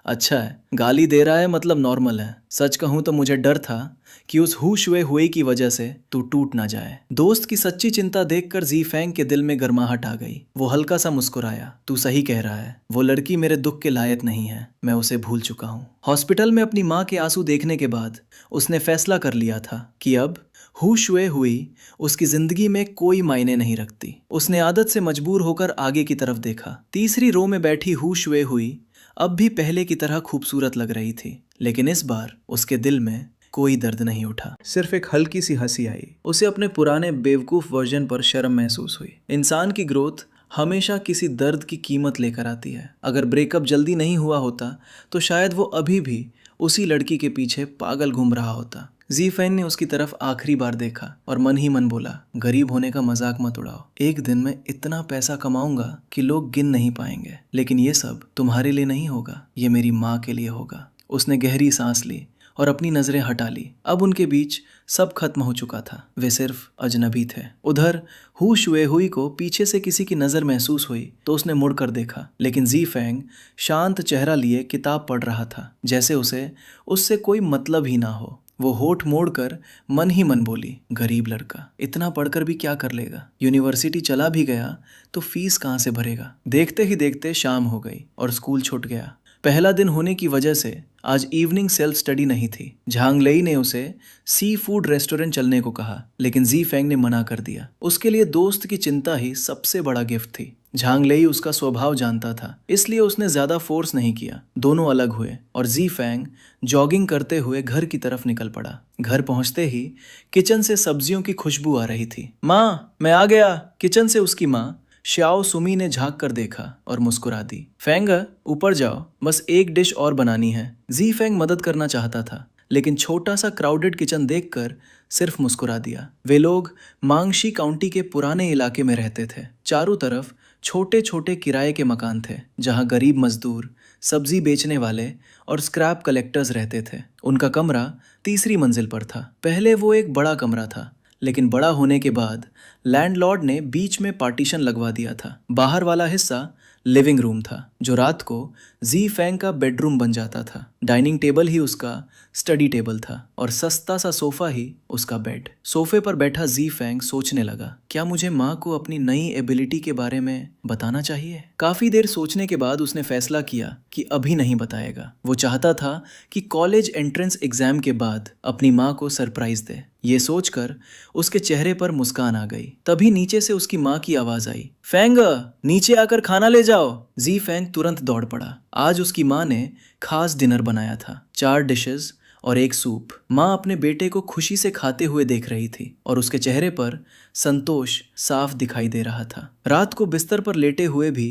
अच्छा है, गाली दे रहा है मतलब नॉर्मल है। सच कहूं तो मुझे डर था कि उस हू शुए हुए की वजह से तू टूट ना जाए। दोस्त की सच्ची चिंता देखकर ज़ीफेंग के दिल में गर्माहट आ गई। वो हल्का सा मुस्कुराया, तू सही कह रहा है, वो लड़की मेरे दुख के लायक नहीं है, मैं उसे भूल चुका हूँ। हॉस्पिटल में अपनी माँ के आंसू देखने के बाद उसने फैसला कर लिया था कि अब हू शुए हुई उसकी जिंदगी में कोई मायने नहीं रखती। उसने आदत से मजबूर होकर आगे की तरफ देखा। तीसरी रो में बैठी हू शुए हुई अब भी पहले की तरह खूबसूरत लग रही थी, लेकिन इस बार उसके दिल में कोई दर्द नहीं उठा, सिर्फ एक हल्की सी हंसी आई। उसे अपने पुराने बेवकूफ वर्जन पर शर्म महसूस हुई। इंसान की ग्रोथ हमेशा किसी दर्द की कीमत लेकर आती है। अगर ब्रेकअप जल्दी नहीं हुआ होता तो शायद वो अभी भी उसी लड़की के पीछे पागल घूम रहा होता। ज़ीफेंग ने उसकी तरफ आखिरी बार देखा और मन ही मन बोला, गरीब होने का मजाक मत उड़ाओ। एक दिन मैं इतना पैसा कमाऊंगा कि लोग गिन नहीं पाएंगे, लेकिन ये सब तुम्हारे लिए नहीं होगा, ये मेरी माँ के लिए होगा। उसने गहरी सांस ली और अपनी नजरें हटा ली। अब उनके बीच सब खत्म हो चुका था, वे सिर्फ अजनबी थे। उधर हू शुए हुई को पीछे से किसी की नजर महसूस हुई तो उसने मुड़कर देखा, लेकिन ज़ीफेंग शांत चेहरा लिए किताब पढ़ रहा था, जैसे उसे उससे कोई मतलब ही ना हो। वो होठ मोड़कर मन ही मन बोली, गरीब लड़का, इतना पढ़कर भी क्या कर लेगा? यूनिवर्सिटी चला भी गया तो फीस कहाँ से भरेगा? देखते ही देखते शाम हो गई और स्कूल छूट गया। पहला दिन होने की वजह से आज इवनिंग सेल्फ स्टडी नहीं थी। झांग लेई ने उसे सी फूड रेस्टोरेंट चलने को कहा, लेकिन ज़ीफेंग ने मना कर दिया। उसके लिए दोस्त की चिंता ही सबसे बड़ा गिफ्ट थी। झांग लेई उसका स्वभाव जानता था, इसलिए उसने ज्यादा फोर्स नहीं किया। दोनों अलग हुए और ज़ीफेंग जॉगिंग करते हुए घर की तरफ निकल पड़ा। घर पहुंचते ही किचन से सब्जियों की खुशबू आ रही थी। माँ, मैं आ गया। किचन से उसकी माँ श्याओ सुमी ने झांक कर देखा और मुस्कुरा दी। फेंग, ऊपर जाओ, बस एक डिश और बनानी है। ज़ीफेंग मदद करना चाहता था, लेकिन छोटा सा क्राउडेड किचन देखकर सिर्फ मुस्कुरा दिया। वे लोग मांगशी काउंटी के पुराने इलाके में रहते थे। चारों तरफ छोटे छोटे किराए के मकान थे, जहां गरीब मजदूर, सब्जी बेचने वाले और स्क्रैप कलेक्टर्स रहते थे। उनका कमरा तीसरी मंजिल पर था। पहले वो एक बड़ा कमरा था, लेकिन बड़ा होने के बाद लैंडलॉर्ड ने बीच में पार्टीशन लगवा दिया था। बाहर वाला हिस्सा लिविंग रूम था, जो रात को ज़ीफेंग का बेडरूम बन जाता था। डाइनिंग टेबल ही उसका स्टडी टेबल था और सस्ता सा सोफा ही उसका बेड। सोफे पर बैठा ज़ीफेंग सोचने लगा, क्या मुझे माँ को अपनी नई एबिलिटी के बारे में बताना चाहिए? काफी देर सोचने के बाद उसने फैसला किया कि अभी नहीं बताएगा। वो चाहता था कि कॉलेज एंट्रेंस एग्जाम के बाद अपनी माँ को सरप्राइज दे। ये सोचकर उसके चेहरे पर मुस्कान आ गई। तभी नीचे से उसकी माँ की आवाज आई, फेंग, नीचे आकर खाना ले जाओ। ज़ीफेंग तुरंत दौड़ पड़ा। आज उसकी माँ ने खास डिनर बनाया था, 4 डिशेस और एक सूप। माँ अपने बेटे को खुशी से खाते हुए देख रही थी और उसके चेहरे पर संतोष साफ दिखाई दे रहा था। रात को बिस्तर पर लेटे हुए भी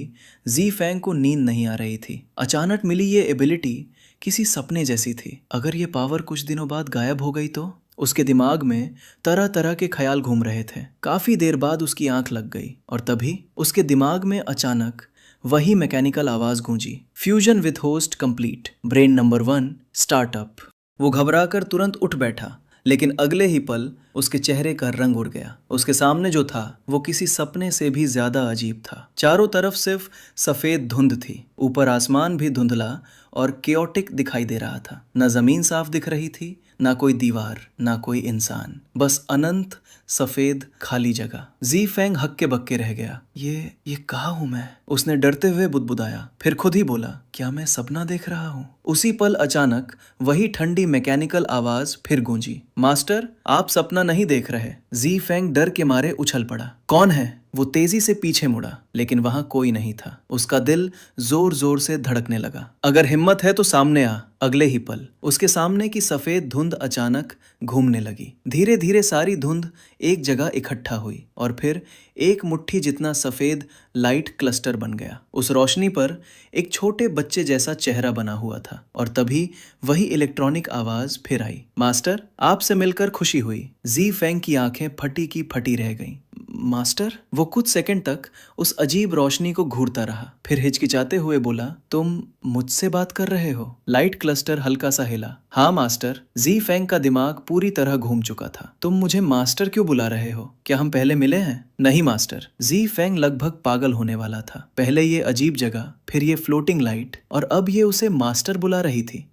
ज़ीफेंग को नींद नहीं आ रही थी। अचानक मिली ये एबिलिटी किसी सपने जैसी थी। अगर ये पावर कुछ दिनों बाद गायब हो गई तो? उसके दिमाग में तरह तरह के ख्याल घूम रहे थे। काफी देर बाद उसकी आंख लग गई और तभी उसके दिमाग में अचानक वही मैकेनिकल आवाज गूंजी, fusion with host complete, brain number 1 startup. वो घबराकर तुरंत उठ बैठा, लेकिन अगले ही पल उसके चेहरे का रंग उड़ गया। उसके सामने जो था वो किसी सपने से भी ज्यादा अजीब था। चारों तरफ सिर्फ सफेद धुंध थी, ऊपर आसमान भी धुंधला और केओटिक दिखाई दे रहा था। न जमीन साफ दिख रही थी, ना कोई दीवार, ना कोई इंसान, बस अनंत सफेद खाली जगह। जी फेंग हक्के बक्के रह गया। ये कहाँ हूं मैं? उसने डरते हुए बुदबुदाया, फिर खुद ही बोला, क्या मैं सपना देख रहा हूँ? उसी पल अचानक वही ठंडी मैकेनिकल आवाज फिर गूंजी, मास्टर आप सपना नहीं देख रहे। जी फेंग डर के मारे उछल पड़ा। कौन है? वो तेजी से पीछे मुड़ा, लेकिन वहां कोई नहीं था। उसका दिल जोर जोर से धड़कने लगा। अगर हिम्मत है तो सामने आ। अगले ही पल उसके सामने की सफेद धुंध अचानक घूमने लगी। धीरे धीरे सारी धुंध एक जगह इकट्ठा हुई और फिर एक मुट्ठी जितना सफेद लाइट क्लस्टर बन गया। उस रोशनी पर एक छोटे बच्चे जैसा चेहरा बना हुआ था और तभी वही इलेक्ट्रॉनिक आवाज फिर आई, मास्टर आपसे मिलकर खुशी हुई। जी फेंग की आंखें फटी की फटी रह गईं। मास्टर? वो कुछ सेकंड तक उस अजीब रोशनी को घूरता रहा, फिर हिचकिचाते हुए बोला, तुम मुझसे बात कर रहे हो? लाइट क्लस्टर हल्का सा हिला। हाँ मास्टर। जी फेंग का दिमाग पूरी तरह घूम चुका था। तुम मुझे मास्टर क्यों बुला रहे हो? क्या हम पहले मिले हैं? नहीं मास्टर। जी फेंग लगभग पागल होने वाला था। पहले ये अजीब जगह, फिर ये फ्लोटिंग लाइट, और अब ये उसे मास्टर बुला रही थी।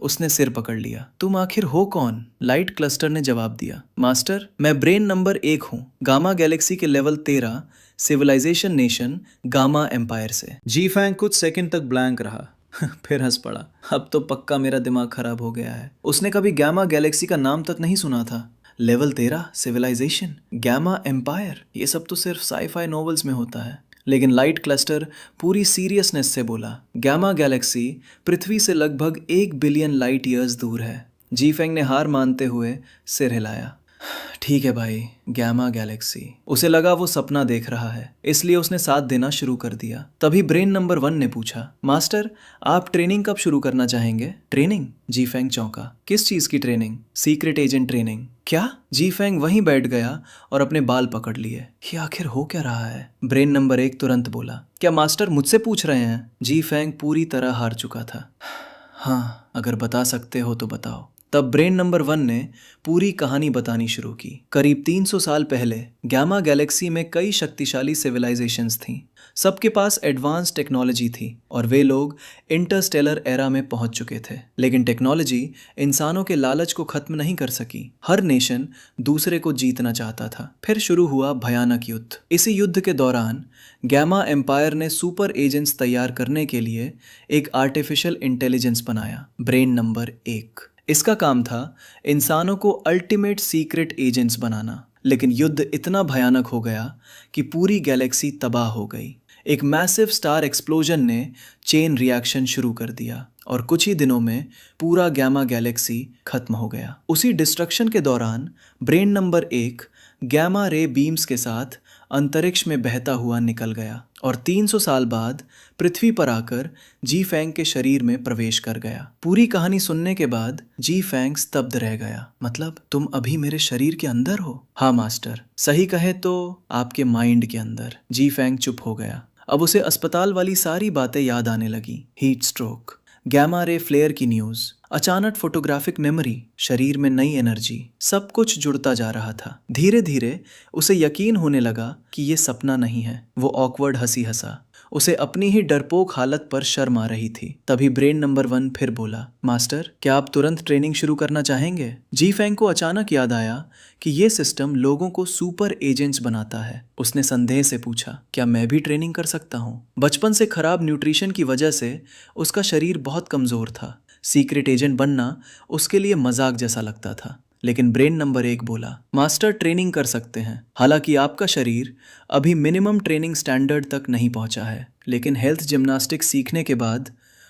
उसने सिर पकड़ लिया। तुम आखिर हो कौन? लाइट क्लस्टर ने जवाब दिया, मास्टर मैं ब्रेन नंबर 1 हूँ, गामा गैलेक्सी के level 13 civilisation nation gamma empire से। जी फेंग कुछ सेकंड तक ब्लैंक रहा, फिर हंस पड़ा। अब तो पक्का मेरा दिमाग खराब हो गया है। उसने कभी गामा गैलेक्सी का नाम तक नहीं सुना था। लेवल 13 सिविलाइजेशन, गामा एम्पायर, ये सब तो सिर्फ साईफाई नॉवेल्स में होता है। लेकिन लाइट क्लस्टर पूरी सीरियसनेस से बोला, गामा गैलेक्सी पृथ्वी से लगभग 1 बिलियन लाइट ईयर्स दूर है। जी फेंग ने हार मानते हुए सिर हिलाया। ठीक है भाई, गामा गैलेक्सी। उसे लगा वो सपना देख रहा है, इसलिए उसने साथ देना शुरू कर दिया। तभी ब्रेन नंबर 1 ने पूछा, मास्टर आप ट्रेनिंग कब शुरू करना चाहेंगे? ट्रेनिंग? जी फेंग चौंका। किस चीज की ट्रेनिंग? Secret agent training. क्या? जी फेंग वहीं बैठ गया और अपने बाल पकड़ लिए। ये आखिर हो क्या रहा है? ब्रेन नंबर 1 तुरंत बोला, क्या मास्टर मुझसे पूछ रहे हैं? जी फेंग पूरी तरह हार चुका था। हाँ, अगर बता सकते हो तो बताओ। तब ब्रेन नंबर 1 ने पूरी कहानी बतानी शुरू की। करीब 300 साल पहले गामा गैलेक्सी में कई शक्तिशाली सिविलाइजेशंस थीं। सबके पास एडवांस टेक्नोलॉजी थी और वे लोग इंटरस्टेलर एरा में पहुंच चुके थे। लेकिन टेक्नोलॉजी इंसानों के लालच को खत्म नहीं कर सकी। हर नेशन दूसरे को जीतना चाहता था। फिर शुरू हुआ भयानक युद्ध। इसी युद्ध के दौरान गामा एम्पायर ने सुपर एजेंट्स तैयार करने के लिए एक आर्टिफिशियल इंटेलिजेंस बनाया, ब्रेन नंबर 1। इसका काम था इंसानों को अल्टीमेट सीक्रेट एजेंट्स बनाना। लेकिन युद्ध इतना भयानक हो गया कि पूरी गैलेक्सी तबाह हो गई। एक मैसिव स्टार एक्सप्लोजन ने चेन रिएक्शन शुरू कर दिया और कुछ ही दिनों में पूरा गामा गैलेक्सी खत्म हो गया। उसी डिस्ट्रक्शन के दौरान brain number 1 gamma ray beams के साथ अंतरिक्ष में बहता हुआ निकल गया और 300 साल बाद पृथ्वी पर आकर जी फेंग के शरीर में प्रवेश कर गया। पूरी कहानी सुनने के बाद जी फेंग स्तब्ध रह गया। मतलब तुम अभी मेरे शरीर के अंदर हो? हाँ मास्टर, सही कहे तो आपके माइंड के अंदर। जी फेंग चुप हो गया। अब उसे अस्पताल वाली सारी बातें याद आने लगी। Heat stroke, gamma ray flare की न्यूज़, अचानक फोटोग्राफिक मेमोरी, शरीर में नई एनर्जी, सब कुछ जुड़ता जा रहा था। धीरे धीरे उसे यकीन होने लगा कि ये सपना नहीं है। वो ऑकवर्ड हंसी हंसा। उसे अपनी ही डरपोक हालत पर शर्म आ रही थी। तभी ब्रेन नंबर 1 फिर बोला, मास्टर क्या आप तुरंत ट्रेनिंग शुरू करना चाहेंगे? जी फेंग को अचानक याद आया कि ये सिस्टम लोगों को सुपर एजेंट्स बनाता है। उसने संदेह से पूछा, क्या मैं भी ट्रेनिंग कर सकता हूँ? बचपन से खराब न्यूट्रिशन की वजह से उसका शरीर बहुत कमजोर था। सीक्रेट एजेंट बनना उसके लिए मजाक जैसा लगता था। लेकिन ब्रेन नंबर 1 बोला, मास्टर ट्रेनिंग कर सकते हैं। हालांकि आपका शरीर अभी मिनिमम ट्रेनिंग स्टैंडर्ड तक नहीं पहुंचा है, लेकिन हेल्थ जिम्नास्टिक्स सीखने के बाद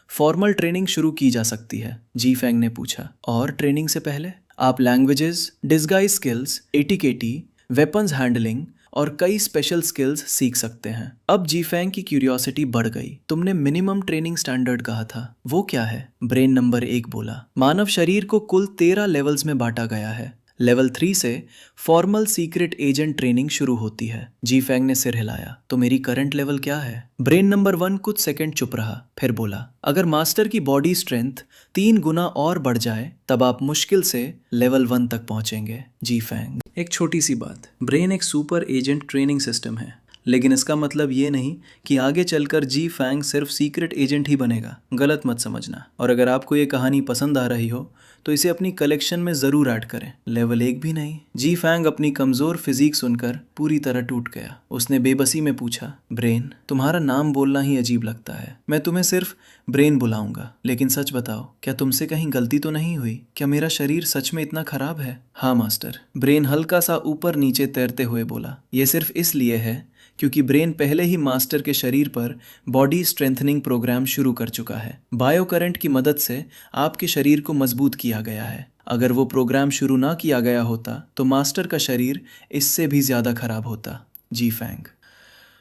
फॉर्मल ट्रेनिंग शुरू की जा सकती है। जी फेंग ने पूछा, और ट्रेनिंग से पहले? आप languages, disguise skills, etiquette, weapons handling और कई स्पेशल स्किल्स सीख सकते हैं। अब जी फेंग की क्यूरियोसिटी बढ़ गई। तुमने मिनिमम ट्रेनिंग स्टैंडर्ड कहा था, वो क्या है? ब्रेन नंबर 1 बोला, मानव शरीर को कुल 13 लेवल्स में बांटा गया है। लेवल 3 से फॉर्मल सीक्रेट एजेंट ट्रेनिंग शुरू होती है। जी फैंग ने सिर हिलाया। तो मेरी करंट लेवल क्या है? ब्रेन नंबर 1 कुछ सेकंड चुप रहा, फिर बोला, अगर मास्टर की बॉडी स्ट्रेंथ 3 गुना और बढ़ जाए तब आप मुश्किल से लेवल 1 तक पहुंचेंगे। जी फैंग, एक छोटी सी बात, ब्रेन एक सुपर एजेंट ट्रेनिंग सिस्टम है, लेकिन इसका मतलब ये नहीं कि आगे चलकर जी फैंग सिर्फ सीक्रेट एजेंट ही बनेगा। गलत मत समझना। और अगर आपको ये कहानी पसंद आ रही हो तो इसे अपनी कलेक्शन में ज़रूर ऐड करें। लेवल 1 भी नहीं। जी फैंग अपनी कमज़ोर फिजिक सुनकर पूरी तरह टूट गया। उसने बेबसी में पूछा, ब्रेन, तुम्हारा नाम बोलना ही अजीब लगता है। मैं तुम्हें सिर्फ ब्रेन बुलाऊंगा, लेकिन सच बताओ, क्या तुमसे कहीं गलती तो नहीं हुई? क्या मेरा शरीर सच में इतना खराब है? हाँ मास्टर, ब्रेन हल्का सा ऊपर नीचे तैरते हुए बोला। यह सिर्फ इसलिए है क्योंकि ब्रेन पहले ही मास्टर के शरीर पर बॉडी स्ट्रेंथनिंग प्रोग्राम शुरू कर चुका है। बायो करंट की मदद से आपके शरीर को मजबूत किया गया है। अगर वो प्रोग्राम शुरू ना किया गया होता तो मास्टर का शरीर इससे भी ज़्यादा खराब होता। जी फैंग,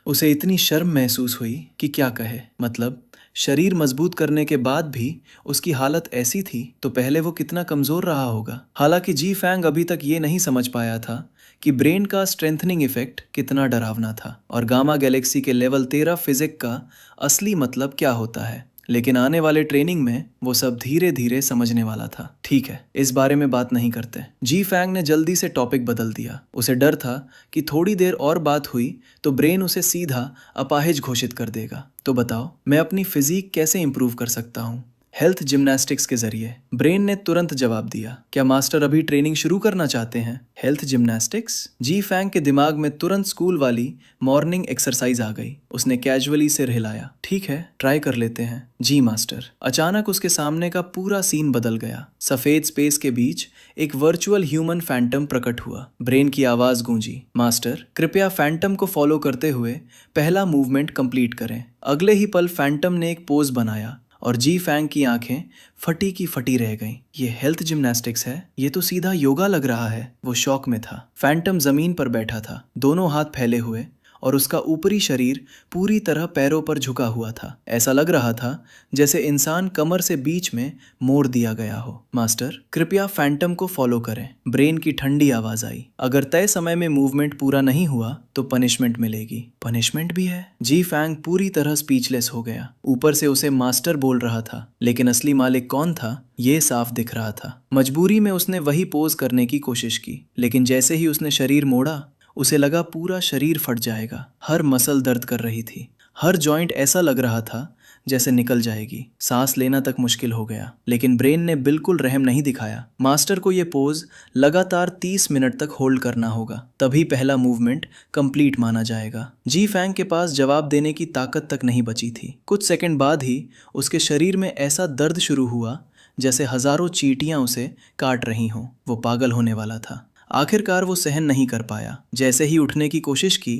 उसे इतनी शर्म महसूस हुई कि क्या कहे। मतलब शरीर मजबूत करने के बाद भी उसकी हालत ऐसी थी तो पहले वो कितना कमज़ोर रहा होगा। हालांकि जी फैंग अभी तक ये नहीं समझ पाया था कि ब्रेन का स्ट्रेंथनिंग इफेक्ट कितना डरावना था और गामा गैलेक्सी के लेवल 13 फिजिक का असली मतलब क्या होता है। लेकिन आने वाले ट्रेनिंग में वो सब धीरे धीरे समझने वाला था। ठीक है, इस बारे में बात नहीं करते। जी फैंग ने जल्दी से टॉपिक बदल दिया। उसे डर था कि थोड़ी देर और बात हुई तो ब्रेन उसे सीधा अपाहिज घोषित कर देगा। तो बताओ, मैं अपनी फिजिक कैसे इंप्रूव कर सकता हूँ? हेल्थ जिम्नास्टिक्स के जरिए। ब्रेन ने तुरंत जवाब दिया। क्या मास्टर अभी ट्रेनिंग शुरू करना चाहते हैं? Health gymnastics? जी फैंग के दिमाग में तुरंत स्कूल वाली मॉर्निंग एक्सरसाइज आ गई। उसने कैजुअली सिर हिलाया। ठीक है, ट्राई कर लेते हैं। जी मास्टर। अचानक उसके सामने का पूरा सीन बदल गया। सफेद स्पेस के बीच एक वर्चुअल ह्यूमन फैंटम प्रकट हुआ। ब्रेन की आवाज गूंजी, मास्टर, कृपया फैंटम को फॉलो करते हुए पहला मूवमेंट कंप्लीट करें। अगले ही पल फैंटम ने एक पोज बनाया और जी फैंग की आंखें फटी की फटी रह गईं। ये हेल्थ जिम्नास्टिक्स है? ये तो सीधा योगा लग रहा है। वो शॉक में था। फैंटम जमीन पर बैठा था, दोनों हाथ फैले हुए, और उसका ऊपरी शरीर पूरी तरह पैरों पर झुका हुआ था। ऐसा लग रहा था जैसे इंसान कमर से बीच में मोड़ दिया गया हो। मास्टर, कृपया फैंटम को फॉलो करें। ब्रेन की ठंडी आवाज आई। अगर तय समय में मूवमेंट पूरा नहीं हुआ तो पनिशमेंट मिलेगी। पनिशमेंट भी है? जी फैंग पूरी तरह स्पीचलेस हो गया। ऊपर से उसे मास्टर बोल रहा था, लेकिन असली मालिक कौन था ये साफ दिख रहा था। मजबूरी में उसने वही पोज करने की कोशिश की, लेकिन जैसे ही उसने शरीर मोड़ा उसे लगा पूरा शरीर फट जाएगा। हर मसल दर्द कर रही थी, हर जॉइंट ऐसा लग रहा था जैसे निकल जाएगी। सांस लेना तक मुश्किल हो गया, लेकिन ब्रेन ने बिल्कुल रहम नहीं दिखाया। मास्टर को ये पोज लगातार 30 मिनट तक होल्ड करना होगा, तभी पहला मूवमेंट कंप्लीट माना जाएगा। जी फैंग के पास जवाब देने की ताकत तक नहीं बची थी। कुछ सेकंड बाद ही उसके शरीर में ऐसा दर्द शुरू हुआ जैसे हजारों चींटियां उसे काट रही हों। वो पागल होने वाला था। आखिरकार वो सहन नहीं कर पाया। जैसे ही उठने की कोशिश की,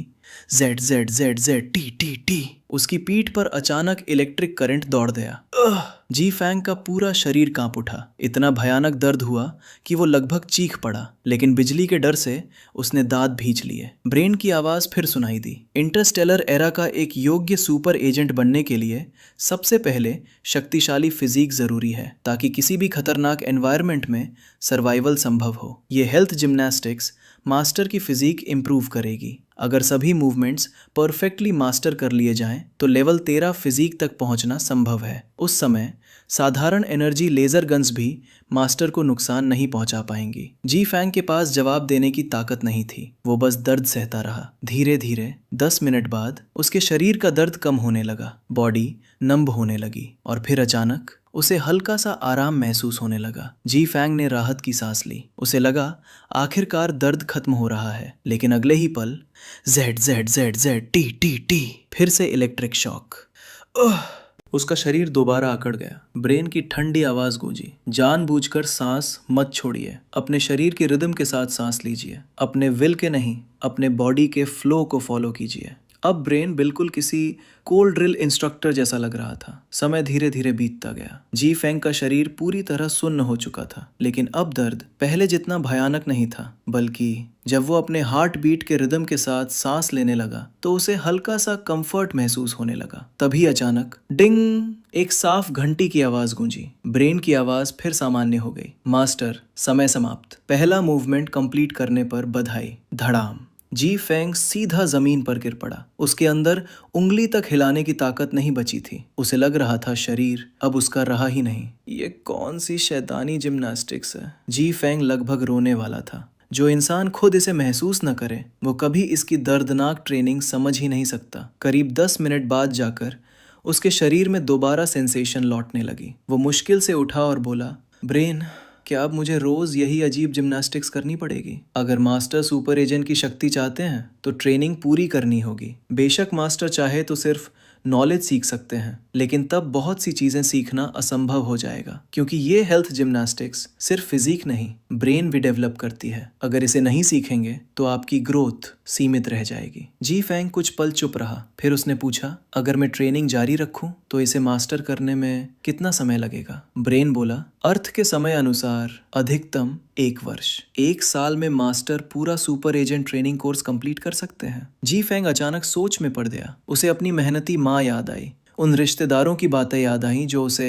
Z Z Z Z T T T, उसकी पीठ पर अचानक इलेक्ट्रिक करंट दौड़ गया। जी फैंग का पूरा शरीर कांप उठा। इतना भयानक दर्द हुआ कि वो लगभग चीख पड़ा, लेकिन बिजली के डर से उसने दांत भींच लिए। ब्रेन की आवाज फिर सुनाई दी। इंटरस्टेलर एरा का एक योग्य सुपर एजेंट बनने के लिए सबसे पहले शक्तिशाली फिजिक जरूरी है, ताकि किसी भी खतरनाक एनवायरनमेंट में सर्वाइवल संभव हो। ये हेल्थ जिम्नास्टिक्स मास्टर की फिजिक इंप्रूव करेगी। अगर सभी मूवमेंट्स परफेक्टली मास्टर कर लिए जाएं तो लेवल 13 फिजिक तक पहुंचना संभव है। उस समय साधारण एनर्जी लेजर गन्स भी मास्टर को नुकसान नहीं पहुंचा पाएंगी। जी फैंग के पास जवाब देने की ताकत नहीं थी। वो बस दर्द सहता रहा। धीरे धीरे 10 मिनट बाद उसके शरीर का दर्द कम होने लगा, बॉडी नंब होने लगी, और फिर अचानक उसे हल्का सा आराम महसूस होने लगा। जी फैंग ने राहत की सांस ली। उसे लगा आखिरकार दर्द खत्म हो रहा है, लेकिन अगले ही पल Z Z Z Z T T T, फिर से इलेक्ट्रिक शॉक। उसका शरीर दोबारा अकड़ गया। ब्रेन की ठंडी आवाज गूंजी, जानबूझकर सांस मत छोड़िए। अपने शरीर के रिदम के साथ सांस लीजिए। अपने विल के नहीं, अपने बॉडी के फ्लो को फॉलो कीजिए। अब ब्रेन बिल्कुल किसी कोल्ड ड्रिल इंस्ट्रक्टर जैसा लग रहा था। समय धीरे धीरे बीतता गया। जी फेंग का शरीर पूरी तरह सुन्न हो चुका था, लेकिन अब दर्द पहले जितना भयानक नहीं था, बल्कि जब वो अपने हार्ट बीट के रिदम के साथ सांस लेने लगा तो उसे हल्का सा कंफर्ट महसूस होने लगा। तभी अचानक डिंग, एक साफ घंटी की आवाज गूंजी। ब्रेन की आवाज फिर सामान्य हो गई। मास्टर, समय समाप्त। पहला मूवमेंट कंप्लीट करने पर बधाई। धड़ाम। जी फेंग सीधा जमीन पर गिर पड़ा। उसके अंदर उंगली तक हिलाने की ताकत नहीं बची थी। उसे लग रहा था शरीर अब उसका रहा ही नहीं। ये कौन सी शैतानी जिम्नास्टिक्स है। जी फेंग लगभग रोने वाला था। जो इंसान खुद इसे महसूस न करे वो कभी इसकी दर्दनाक ट्रेनिंग समझ ही नहीं सकता। करीब 10 मिनट बाद जाकर उसके शरीर में दोबारा सेंसेशन लौटने लगी। वो मुश्किल से उठा और बोला, ब्रेन, क्या अब मुझे रोज यही अजीब जिम्नास्टिक्स करनी पड़ेगी? अगर मास्टर सुपर एजेंट की शक्ति चाहते हैं तो ट्रेनिंग पूरी करनी होगी। बेशक मास्टर चाहे तो सिर्फ नॉलेज सीख सकते हैं, लेकिन तब बहुत सी चीजें सीखना असंभव हो जाएगा, क्योंकि ये हेल्थ जिम्नास्टिक्स सिर्फ फिजिक नहीं, ब्रेन भी डेवलप करती है। अगर इसे नहीं सीखेंगे तो आपकी ग्रोथ सीमित रह जाएगी। जी फेंग कुछ पल चुप रहा। फिर उसने पूछा, अगर मैं ट्रेनिंग जारी रखूं तो इसे मास्टर करने में कितना समय लगेगा? ब्रेन बोला, अर्थ के समय अनुसार अधिकतम 1 वर्ष। 1 साल में मास्टर पूरा super agent training course complete कर सकते हैं। जी फेंग अचानक सोच में पड़ गया। उसे अपनी मेहनती माँ याद आई। उन रिश्तेदारों की बातें याद आईं जो उसे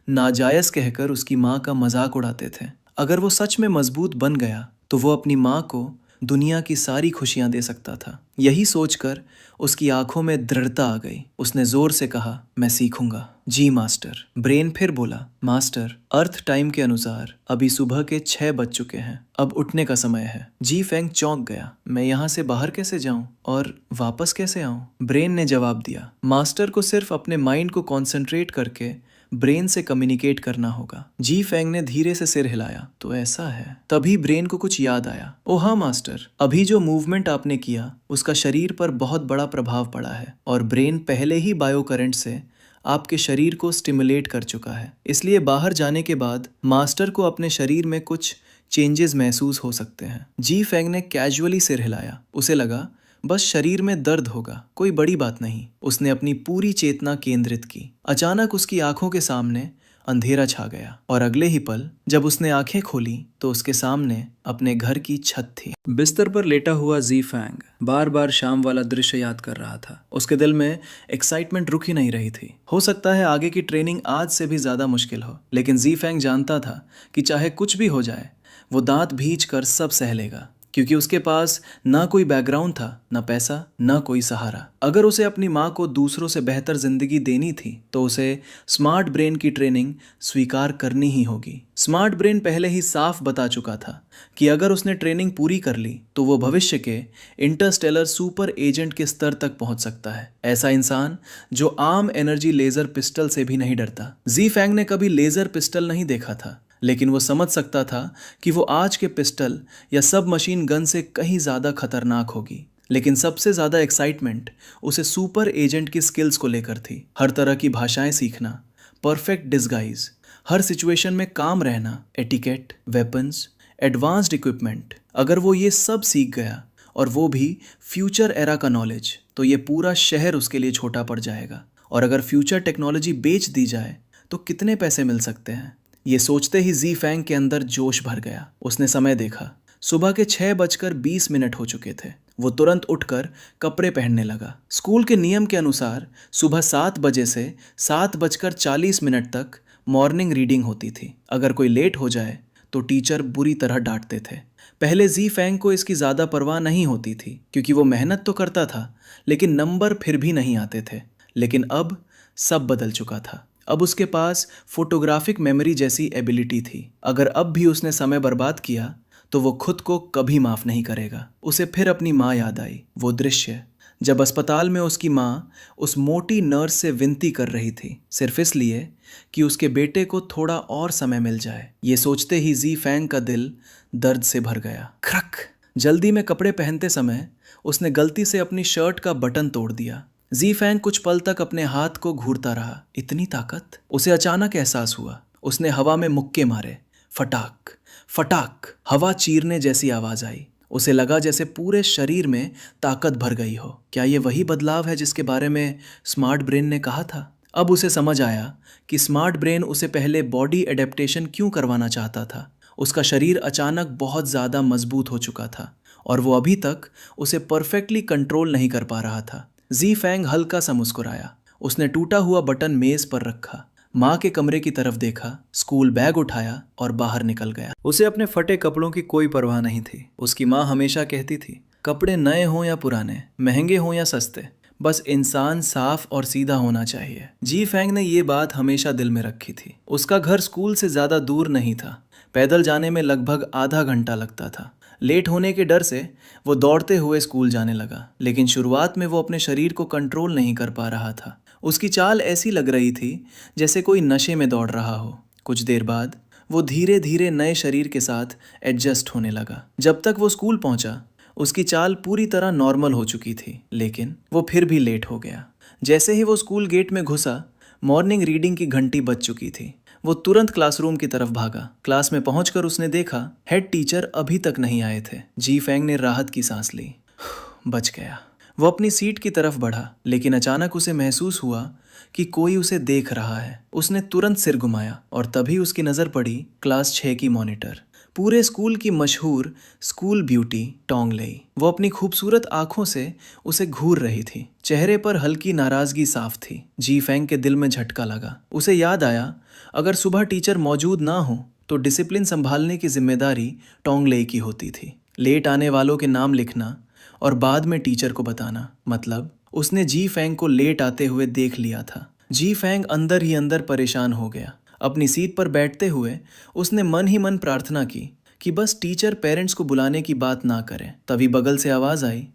नाजायज कहकर उसकी माँ का मजाक उड़ाते थे। अगर वो सच में मजबूत बन गया तो वो अपनी माँ को दुनिया की सारी खुशियां दे सकता था। यही सोचकर उसकी आंखों में दृढ़ता आ गई। उसने जोर से कहा, मैं सीखूंगा। जी मास्टर। ब्रेन फिर बोला, मास्टर, अर्थ टाइम के अनुसार अभी सुबह के 6 बज चुके हैं। अब उठने का समय है। जी फेंग चौंक गया। मैं यहाँ से बाहर कैसे जाऊं और वापस कैसे आऊं? ब्रेन ने जवाब दिया, मास्टर को सिर्फ अपने माइंड को कॉन्सेंट्रेट करके ब्रेन से कम्युनिकेट करना होगा। जी फेंग ने धीरे से सिर हिलाया, तो ऐसा है। तभी ब्रेन को कुछ याद आया। ओ हाँ मास्टर, अभी जो मूवमेंट आपने किया उसका शरीर पर बहुत बड़ा प्रभाव पड़ा है, और ब्रेन पहले ही बायो करंट से आपके शरीर को स्टिमुलेट कर चुका है। इसलिए बाहर जाने के बाद मास्टर को अपने शरीर में कुछ चेंजेस महसूस हो सकते हैं। जी फेंग ने कैजुअली सिर हिलाया। उसे लगा बस शरीर में दर्द होगा, कोई बड़ी बात नहीं। उसने अपनी पूरी चेतना केंद्रित की। अचानक उसकी आंखों के सामने अंधेरा छा गया, और अगले ही पल जब उसने आंखें खोली तो उसके सामने अपने घर की छत थी। बिस्तर पर लेटा हुआ जी फेंग बार बार शाम वाला दृश्य याद कर रहा था। उसके दिल में एक्साइटमेंट रुक ही नहीं रही थी। हो सकता है आगे की ट्रेनिंग आज से भी ज्यादा मुश्किल हो, लेकिन जी फेंग जानता था कि चाहे कुछ भी हो जाए वो दांत भींच कर सब सह लेगा, क्योंकि उसके पास ना कोई बैकग्राउंड था, ना पैसा, ना कोई सहारा। अगर उसे अपनी माँ को दूसरों से बेहतर जिंदगी देनी थी तो उसे स्मार्ट ब्रेन की ट्रेनिंग स्वीकार करनी ही होगी। स्मार्ट ब्रेन पहले ही साफ बता चुका था कि अगर उसने ट्रेनिंग पूरी कर ली तो वो भविष्य के इंटरस्टेलर सुपर एजेंट के स्तर तक पहुंच सकता है। ऐसा इंसान जो आम एनर्जी लेजर पिस्टल से भी नहीं डरता। जी फेंग ने कभी लेजर पिस्टल नहीं देखा था, लेकिन वो समझ सकता था कि वो आज के पिस्टल या सब मशीन गन से कहीं ज़्यादा खतरनाक होगी। लेकिन सबसे ज़्यादा एक्साइटमेंट उसे सुपर एजेंट की स्किल्स को लेकर थी। हर तरह की भाषाएं सीखना, परफेक्ट डिस्गाइज, हर सिचुएशन में काम रहना, एटिकेट, वेपन्स, एडवांस्ड इक्विपमेंट। अगर वो ये सब सीख गया, और वो भी फ्यूचर एरा का नॉलेज, तो ये पूरा शहर उसके लिए छोटा पड़ जाएगा। और अगर फ्यूचर टेक्नोलॉजी बेच दी जाए तो कितने पैसे मिल सकते हैं? ये सोचते ही जी फेंग के अंदर जोश भर गया। उसने समय देखा। सुबह के 6:20 हो चुके थे। वो तुरंत उठकर कपड़े पहनने लगा। स्कूल के नियम के अनुसार सुबह 7 बजे से 7:40 तक मॉर्निंग रीडिंग होती थी। अगर कोई लेट हो जाए तो टीचर बुरी तरह डांटते थे। पहले जी फेंग को इसकी ज़्यादा परवाह नहीं होती थी, क्योंकि वो मेहनत तो करता था, लेकिन नंबर फिर भी नहीं आते थे। लेकिन अब सब बदल चुका था। अब उसके पास फोटोग्राफिक मेमोरी जैसी एबिलिटी थी। अगर अब भी उसने समय बर्बाद किया तो वो खुद को कभी माफ नहीं करेगा। उसे फिर अपनी माँ याद आई। वो दृश्य जब अस्पताल में उसकी माँ उस मोटी नर्स से विनती कर रही थी, सिर्फ इसलिए कि उसके बेटे को थोड़ा और समय मिल जाए। ये सोचते ही जी फेंग का दिल दर्द से भर गया। खरक। जल्दी में कपड़े पहनते समय उसने गलती से अपनी शर्ट का बटन तोड़ दिया। जी फेंग कुछ पल तक अपने हाथ को घूरता रहा। इतनी ताकत? उसे अचानक एहसास हुआ। उसने हवा में मुक्के मारे। फटाक फटाक, हवा चीरने जैसी आवाज आई। उसे लगा जैसे पूरे शरीर में ताकत भर गई हो। क्या ये वही बदलाव है जिसके बारे में स्मार्ट ब्रेन ने कहा था? अब उसे समझ आया कि स्मार्ट ब्रेन उसे पहले बॉडी एडेप्टेशन क्यों करवाना चाहता था। उसका शरीर अचानक बहुत ज़्यादा मजबूत हो चुका था और वो अभी तक उसे परफेक्टली कंट्रोल नहीं कर पा रहा था। जी फैंग हल्का सा मुस्कुराया। उसने टूटा हुआ बटन मेज पर रखा, माँ के कमरे की तरफ देखा, स्कूल बैग उठाया और बाहर निकल गया। उसे अपने फटे कपड़ों की कोई परवाह नहीं थी। उसकी माँ हमेशा कहती थी, कपड़े नए हों या पुराने, महंगे हों या सस्ते, बस इंसान साफ और सीधा होना चाहिए। जी फैंग ने ये बात हमेशा दिल में रखी थी। उसका घर स्कूल से ज़्यादा दूर नहीं था। पैदल जाने में लगभग आधा घंटा लगता था। लेट होने के डर से वो दौड़ते हुए स्कूल जाने लगा, लेकिन शुरुआत में वो अपने शरीर को कंट्रोल नहीं कर पा रहा था। उसकी चाल ऐसी लग रही थी जैसे कोई नशे में दौड़ रहा हो। कुछ देर बाद वो धीरे धीरे नए शरीर के साथ एडजस्ट होने लगा। जब तक वो स्कूल पहुंचा, उसकी चाल पूरी तरह नॉर्मल हो चुकी थी, लेकिन वो फिर भी लेट हो गया। जैसे ही वो स्कूल गेट में घुसा, मॉर्निंग रीडिंग की घंटी बज चुकी थी। वो तुरंत क्लासरूम की तरफ भागा। क्लास में पहुंचकर उसने देखा हेड टीचर अभी तक नहीं आए थे। जी फैंग ने राहत की सांस ली। बच गया। वो अपनी सीट की तरफ बढ़ा, लेकिन अचानक उसे महसूस हुआ कि कोई उसे देख रहा है। उसने तुरंत सिर घुमाया और तभी उसकी नज़र पड़ी क्लास 6 की मॉनिटर, पूरे स्कूल की मशहूर स्कूल ब्यूटी टोंग लेई। वो अपनी खूबसूरत आंखों से उसे घूर रही थी। चेहरे पर हल्की नाराजगी साफ थी। जी फैंग के दिल में झटका लगा। उसे याद आया, अगर सुबह टीचर मौजूद ना हो तो डिसिप्लिन संभालने की जिम्मेदारी टोंग लेई की होती थी। लेट आने वालों के नाम लिखना और बाद में टीचर को बताना। मतलब उसने जी फैंग को लेट आते हुए देख लिया था। जी फैंग अंदर ही अंदर परेशान हो गया। अपनी सीट पर बैठते हुए उसने मन ही मन प्रार्थना की कि बस टीचर पेरेंट्स को बुलाने की बात ना करें। तभी बगल से आवाज़ आई,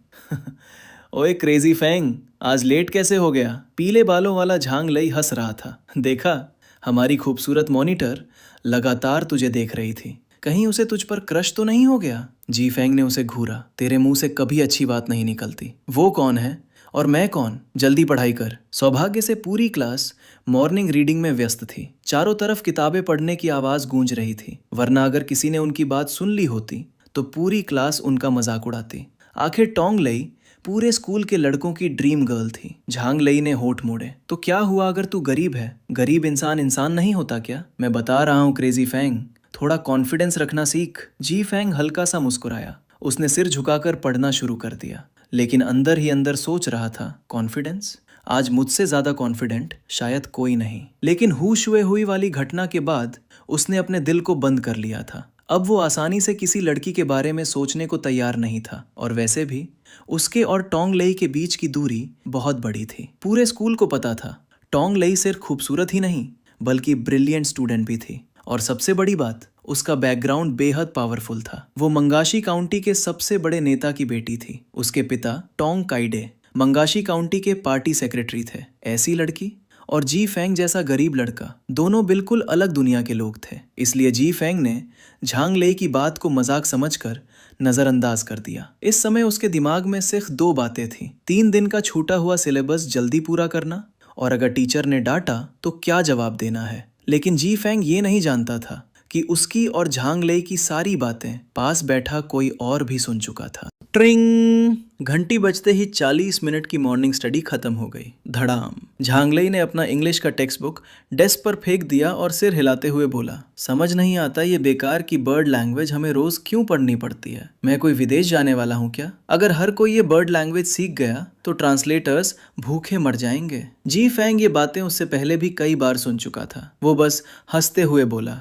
ओए क्रेजी फैंग, आज लेट कैसे हो गया? पीले बालों वाला झांग लई हंस रहा था। देखा, हमारी खूबसूरत मॉनिटर लगातार तुझे देख रही थी। कहीं उसे तुझ पर क्रश तो नहीं हो गया? जी फैंग ने उसे घूरा। तेरे मुंह से कभी अच्छी बात नहीं निकलती। वो कौन है और मैं कौन? जल्दी पढ़ाई कर। सौभाग्य से पूरी क्लास मॉर्निंग रीडिंग में व्यस्त थी। चारों तरफ किताबें पढ़ने की आवाज़ गूंज रही थी, वरना अगर किसी ने उनकी बात सुन ली होती तो पूरी क्लास उनका मजाक उड़ाती। आखिर टोंग लेई पूरे स्कूल के लड़कों की ड्रीम गर्ल थी। झांग लेई ने होठ मोड़े। तो क्या हुआ अगर तू गरीब है? गरीब इंसान इंसान नहीं होता क्या? मैं बता रहा हूँ क्रेजी फैंग, थोड़ा कॉन्फिडेंस रखना सीख। जी फैंग हल्का सा मुस्कुराया। उसने सिर झुकाकर पढ़ना शुरू कर दिया, लेकिन अंदर ही अंदर सोच रहा था, कॉन्फिडेंस? आज मुझसे ज़्यादा कॉन्फिडेंट शायद कोई नहीं। लेकिन होश हुए हुई वाली घटना के बाद उसने अपने दिल को बंद कर लिया था। अब वो आसानी से किसी लड़की के बारे में सोचने को तैयार नहीं था, और वैसे भी उसके और टोंग लेई के बीच की दूरी बहुत बड़ी थी। पूरे स्कूल को पता था टोंग लेई सिर्फ खूबसूरत ही नहीं बल्कि ब्रिलियंट स्टूडेंट भी थी, और सबसे बड़ी बात, उसका बैकग्राउंड बेहद पावरफुल था। वो मंगाशी काउंटी के सबसे बड़े नेता की बेटी थी। उसके पिता टोंग काइडे मंगाशी काउंटी के पार्टी सेक्रेटरी थे। ऐसी लड़की और जी फैंग जैसा गरीब लड़का, दोनों बिल्कुल अलग दुनिया के लोग थे। इसलिए जी फैंग ने झांग लेई की बात को मजाक समझकर नज़रअंदाज कर दिया। इस समय उसके दिमाग में सिर्फ दो बातें थीं, 3 दिन का छूटा हुआ सिलेबस जल्दी पूरा करना, और अगर टीचर ने डांटा तो क्या जवाब देना है। लेकिन जी फैंग ये नहीं जानता था कि उसकी और झांग लेई की सारी बातें पास बैठा कोई और भी सुन चुका था। ट्रिंग! घंटी बजते ही 40 मिनट की मॉर्निंग स्टडी खत्म हो गई। धड़ाम! झांग लेई ने अपना इंग्लिश का टेक्स्ट बुक डेस्क पर फेंक दिया और सिर हिलाते हुए बोला, समझ नहीं आता ये बेकार की बर्ड लैंग्वेज हमें रोज क्यों पढ़नी पड़ती है? मैं कोई विदेश जाने वाला हूँ क्या? अगर हर कोई ये बर्ड लैंग्वेज सीख गया तो ट्रांसलेटर्स भूखे मर जाएंगे। जी फैंग ये बातें उससे पहले भी कई बार सुन चुका था। वो बस हंसते हुए बोला,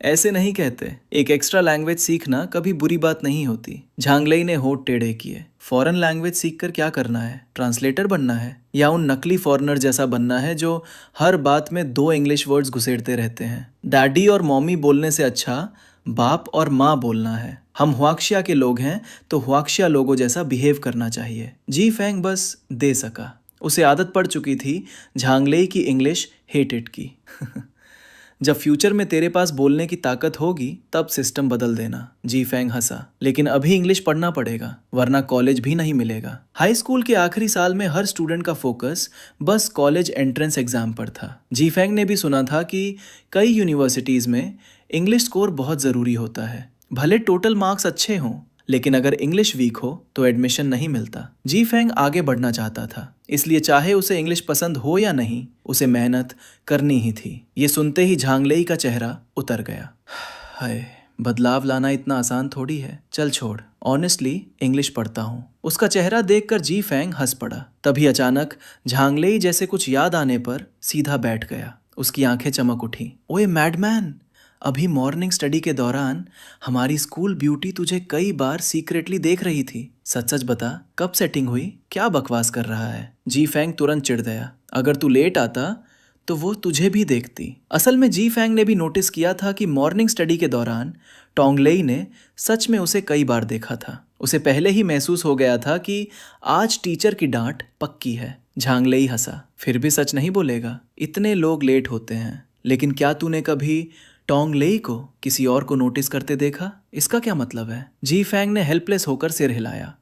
ऐसे नहीं कहते, एक एक्स्ट्रा लैंग्वेज सीखना कभी बुरी बात नहीं होती। झांग लेई ने होठ टेढ़े किए। फॉरेन लैंग्वेज सीखकर क्या करना है? ट्रांसलेटर बनना है? या उन नकली फॉरेनर जैसा बनना है जो हर बात में 2 इंग्लिश वर्ड्स घुसेड़ते रहते हैं? डैडी और मॉमी बोलने से अच्छा बाप और माँ बोलना है। हम हुआक्शिया के लोग हैं तो हुआक्शिया लोगों जैसा बिहेव करना चाहिए। जी फैंग बस दे सका। उसे आदत पड़ चुकी थी झांग लेई की इंग्लिश हेटेड की। जब फ्यूचर में तेरे पास बोलने की ताकत होगी तब सिस्टम बदल देना। जी फैंग हंसा। लेकिन अभी इंग्लिश पढ़ना पड़ेगा, वरना कॉलेज भी नहीं मिलेगा। हाई स्कूल के आखिरी साल में हर स्टूडेंट का फोकस बस कॉलेज एंट्रेंस एग्जाम पर था। जी फैंग ने भी सुना था कि कई यूनिवर्सिटीज़ में इंग्लिश स्कोर बहुत ज़रूरी होता है। भले टोटल मार्क्स अच्छे हों, लेकिन अगर इंग्लिश वीक हो तो एडमिशन नहीं मिलता। जी फेंग आगे बढ़ना चाहता था, इसलिए चाहे उसे इंग्लिश पसंद हो या नहीं, उसे मेहनत करनी ही थी। ये सुनते ही झांगलेई का चेहरा उतर गया। हाय, बदलाव लाना इतना आसान थोड़ी है। चल छोड़, ऑनेस्टली इंग्लिश पढ़ता हूँ। उसका चेहरा देखकर जी फेंग हंस पड़ा। तभी अचानक झांगलेई जैसे कुछ याद आने पर सीधा बैठ गया। उसकी आंखें चमक उठी। ओए मैडमैन, अभी मॉर्निंग स्टडी के दौरान हमारी स्कूल ब्यूटी तुझे कई बार सीक्रेटली देख रही थी। सच सच बता, कब सेटिंग हुई? क्या बकवास कर रहा है? जी फेंग तुरंत चिढ़ गया। अगर तू लेट आता तो वो तुझे भी देखती। असल में जी फेंग ने भी नोटिस किया था कि मॉर्निंग स्टडी के दौरान टोंगलेई ने सच में उसे कई बार देखा था। उसे पहले ही महसूस हो गया था कि आज टीचर की डांट पक्की है। झांगलेई हंसा। फिर भी सच नहीं बोलेगा? इतने लोग लेट होते हैं, लेकिन क्या तूने कभी टोंगलेई को किसी और को नोटिस करते देखा? इसका क्या मतलब है? जी फेंग ने हेल्पलेस होकर सिर हिलाया।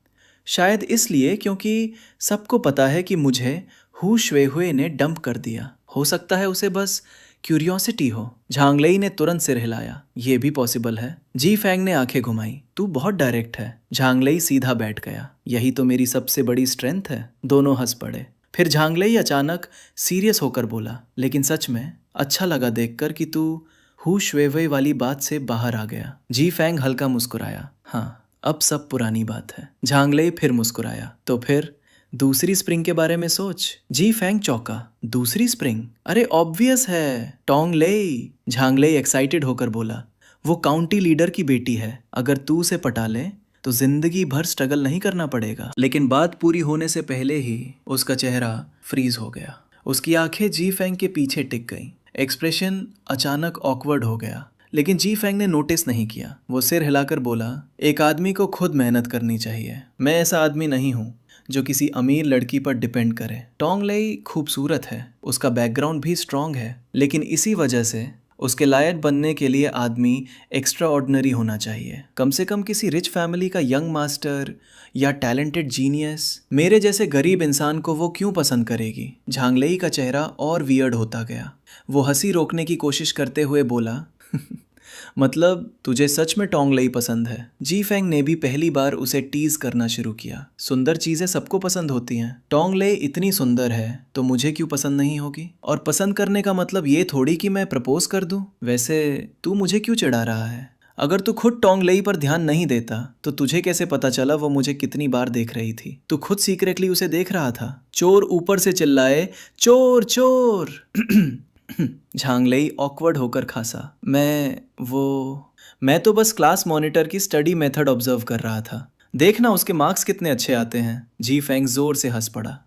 शायद इसलिए क्योंकि सबको पता है कि मुझे हु शुए ने डंप कर दिया। हो सकता है उसे बस क्यूरियोसिटी हो। झांगलेई ने तुरंत सिर हिलाया। ये भी पॉसिबल है। जी फेंग ने आंखें घुमाई। तू बहुत डायरेक्ट है। झांगलेई सीधा बैठ गया। यही तो मेरी सबसे बड़ी स्ट्रेंथ है। दोनों हंस पड़े। फिर झांगलेई अचानक सीरियस होकर बोला, लेकिन सच में अच्छा लगा देखकर कि तू हु शुए वाली बात से बाहर आ गया। जी फेंग हल्का मुस्कुराया। हाँ, अब सब पुरानी बात है। झांगलेई फिर मुस्कुराया। तो फिर दूसरी स्प्रिंग के बारे में सोच। जी फेंग चौंका। दूसरी स्प्रिंग? अरे ऑब्वियस है, टोंगलेई। झांगलेई एक्साइटेड होकर बोला, वो काउंटी लीडर की बेटी है। अगर तू उसे पटा ले तो जिंदगी भर स्ट्रगल नहीं करना पड़ेगा। लेकिन बात पूरी होने से पहले ही उसका चेहरा फ्रीज हो गया। उसकी आंखें जी फेंग के पीछे टिक गईं। एक्सप्रेशन अचानक ऑकवर्ड हो गया, लेकिन जी फेंग ने नोटिस नहीं किया। वो सिर हिलाकर बोला, एक आदमी को खुद मेहनत करनी चाहिए। मैं ऐसा आदमी नहीं हूँ जो किसी अमीर लड़की पर डिपेंड करे। टोंगलेई खूबसूरत है, उसका बैकग्राउंड भी स्ट्रांग है, लेकिन इसी वजह से उसके लायक बनने के लिए आदमी एक्स्ट्रा ऑर्डिनरी होना चाहिए। कम से कम किसी रिच फैमिली का यंग मास्टर या टैलेंटेड जीनियस। मेरे जैसे गरीब इंसान को वो क्यों पसंद करेगी? झांगलेई का चेहरा और वियर्ड होता गया। वो हंसी रोकने की कोशिश करते हुए बोला, मतलब तुझे सच में टोंगलेई पसंद है? जी फेंग ने भी पहली बार उसे टीज करना शुरू किया। सुंदर चीजें सबको पसंद होती हैं। टोंगलेई इतनी सुंदर है तो मुझे क्यों पसंद नहीं होगी? और पसंद करने का मतलब ये थोड़ी कि मैं प्रपोज कर दूं। वैसे तू मुझे क्यों चिढ़ा रहा है? अगर तू खुद टोंगलेई पर ध्यान नहीं देता तो तुझे कैसे पता चला वो मुझे कितनी बार देख रही थी? तू खुद सीक्रेटली उसे देख रहा था। चोर ऊपर से चिल्लाए, चोर चोर। झांगलेई ऑकवर्ड होकर खांसा। मैं तो बस क्लास मॉनिटर की स्टडी मेथड ऑब्जर्व कर रहा था। देखना उसके मार्क्स कितने अच्छे आते हैं। जी फेंग जोर से हंस पड़ा।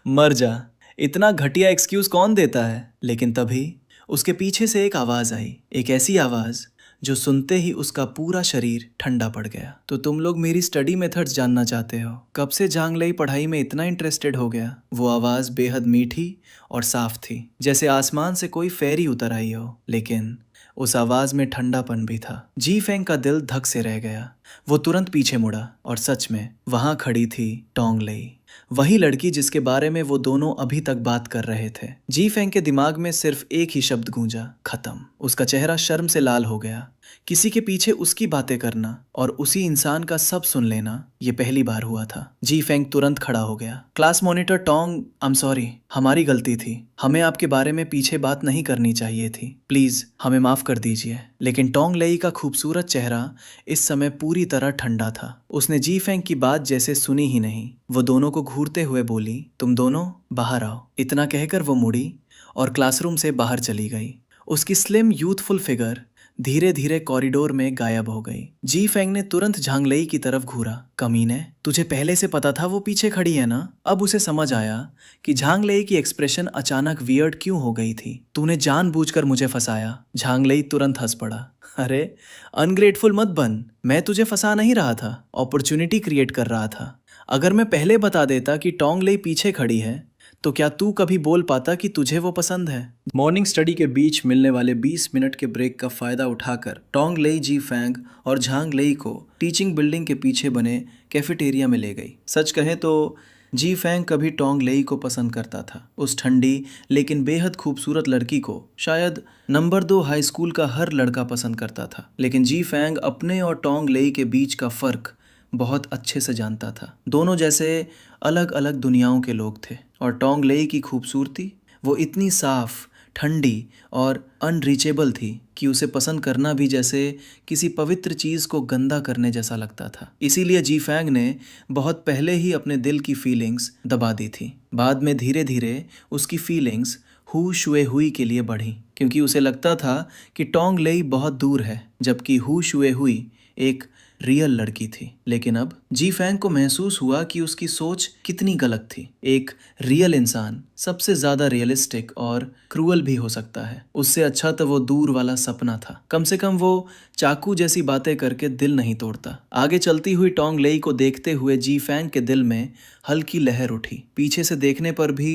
मर जा, इतना घटिया एक्सक्यूज कौन देता है? लेकिन तभी उसके पीछे से एक आवाज आई, एक ऐसी आवाज जो सुनते ही उसका पूरा शरीर ठंडा पड़ गया। तो तुम लोग मेरी स्टडी मेथड्स जानना चाहते हो? कब से झांगलेई पढ़ाई में इतना इंटरेस्टेड हो गया? वो आवाज बेहद मीठी और साफ थी, जैसे आसमान से कोई फेरी उतर आई हो। लेकिन उस आवाज में ठंडापन भी था। जी फेंग का दिल धक से रह गया। वो तुरंत पीछे मुड़ा और सच में वहां खड़ी थी टोंगलेई, वही लड़की जिसके बारे में वो दोनों अभी तक बात कर रहे थे। जी फेंग के दिमाग में सिर्फ एक ही शब्द गूंजा, खत्म। उसका चेहरा शर्म से लाल हो गया। किसी के पीछे उसकी बातें करना और उसी इंसान का सब सुन लेना, ये पहली बार हुआ था। जी फेंग तुरंत खड़ा हो गया। Class monitor Tong, I am sorry, हमारी गलती थी। हमें आपके बारे में पीछे बात नहीं करनी चाहिए थी। प्लीज हमें माफ कर दीजिए। लेकिन टोंगलेई का खूबसूरत चेहरा इस समय पूरी तरह ठंडा था। उसने जी फेंग की बात जैसे सुनी ही नहीं। वो दोनों को घूरते हुए बोली, तुम दोनों बाहर आओ। इतना कहकर वो मुड़ी और क्लासरूम से बाहर चली गई। उसकी स्लिम यूथफुल फिगर धीरे धीरे कॉरिडोर में गायब हो गई। जी फेंग ने तुरंत झांगलेई की तरफ घूरा। कमीने, तुझे पहले से पता था वो पीछे खड़ी है ना? अब उसे समझ आया कि झांगलेई की एक्सप्रेशन अचानक वियर्ड क्यों हो गई थी। तूने जानबूझकर मुझे फंसाया। झांगलेई तुरंत हंस पड़ा। अरे अनग्रेटफुल मत बन, मैं तुझे फंसा नहीं रहा था, अपॉर्चुनिटी क्रिएट कर रहा था। अगर मैं पहले बता देता कि टोंगलेई पीछे खड़ी है तो क्या तू कभी बोल पाता कि तुझे वो पसंद है? मॉर्निंग स्टडी के बीच मिलने वाले 20 मिनट के ब्रेक का फायदा उठाकर टोंगलेई जी फेंग और झांगलेई को टीचिंग बिल्डिंग के पीछे बने कैफेटेरिया में ले गई। सच कहें तो जी फैंग कभी टोंग लेई को पसंद करता था, उस ठंडी लेकिन बेहद खूबसूरत लड़की को शायद नंबर 2 हाई स्कूल का हर लड़का पसंद करता था। लेकिन जी फैंग अपने और टोंग लेई के बीच का फर्क बहुत अच्छे से जानता था। दोनों जैसे अलग अलग दुनियाओं के लोग थे और टोंग लेई की खूबसूरती वो इतनी साफ, ठंडी और अनरीचेबल थी कि उसे पसंद करना भी जैसे किसी पवित्र चीज़ को गंदा करने जैसा लगता था। इसीलिए जी फैंग ने बहुत पहले ही अपने दिल की फीलिंग्स दबा दी थी। बाद में धीरे धीरे उसकी फीलिंग्स हु शुए हुई के लिए बढ़ी, क्योंकि उसे लगता था कि टोंग लेई बहुत दूर है, जबकि हु शुए हुई एक रियल लड़की थी। लेकिन अब जी फैंग को महसूस हुआ कि उसकी सोच कितनी गलत थी। एक रियल इंसान सबसे ज्यादा रियलिस्टिक और क्रूअल भी हो सकता है। उससे अच्छा तो वो दूर वाला सपना था। कम से कम वो चाकू जैसी बातें करके दिल नहीं तोड़ता। आगे चलती हुई टोंग लेई को देखते हुए जी फैंग के दिल में हल्की लहर उठी। पीछे से देखने पर भी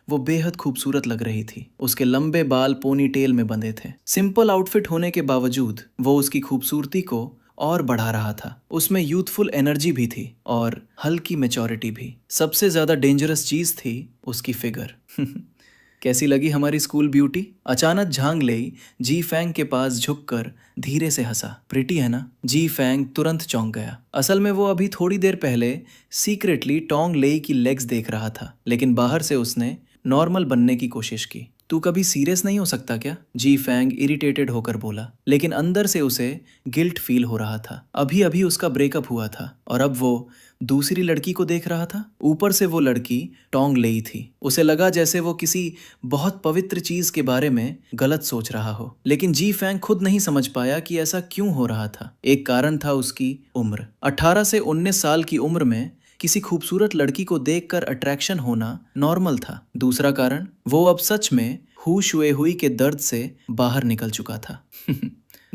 वो बेहद खूबसूरत लग रही थी। उसके लंबे बाल पोनी टेल में बंधे थे। सिंपल आउटफिट होने के बावजूद वो उसकी खूबसूरती को और बढ़ा रहा था। उसमें यूथफुल एनर्जी भी थी और हल्की मैच्योरिटी भी। सबसे ज्यादा डेंजरस चीज थी उसकी फिगर। कैसी लगी हमारी स्कूल ब्यूटी? अचानक झांग लेई जी फैंग के पास झुककर धीरे से हंसा। प्रिटी है ना? जी फैंग तुरंत चौंक गया। असल में वो अभी थोड़ी देर पहले सीक्रेटली टोंग लेई की लेग्स देख रहा था, लेकिन बाहर से उसने नॉर्मल बनने की कोशिश की। तू कभी सीरियस नहीं हो सकता क्या? जी फैंग इरिटेटेड होकर बोला, लेकिन अंदर से उसे गिल्ट फील हो रहा था। अभी अभी उसका ब्रेकअप हुआ था और अब वो दूसरी लड़की को देख रहा था। ऊपर से वो लड़की टोंग लेई थी। उसे लगा जैसे वो किसी बहुत पवित्र चीज के बारे में गलत सोच रहा हो। लेकिन जी फैंग खुद नहीं समझ पाया कि ऐसा क्यों हो रहा था। एक कारण था उसकी उम्र। 18 से 19 साल की उम्र में किसी खूबसूरत लड़की को देखकर अट्रैक्शन होना नॉर्मल था। दूसरा कारण, वो अब सच में हु शुए हुई के दर्द से बाहर निकल चुका था।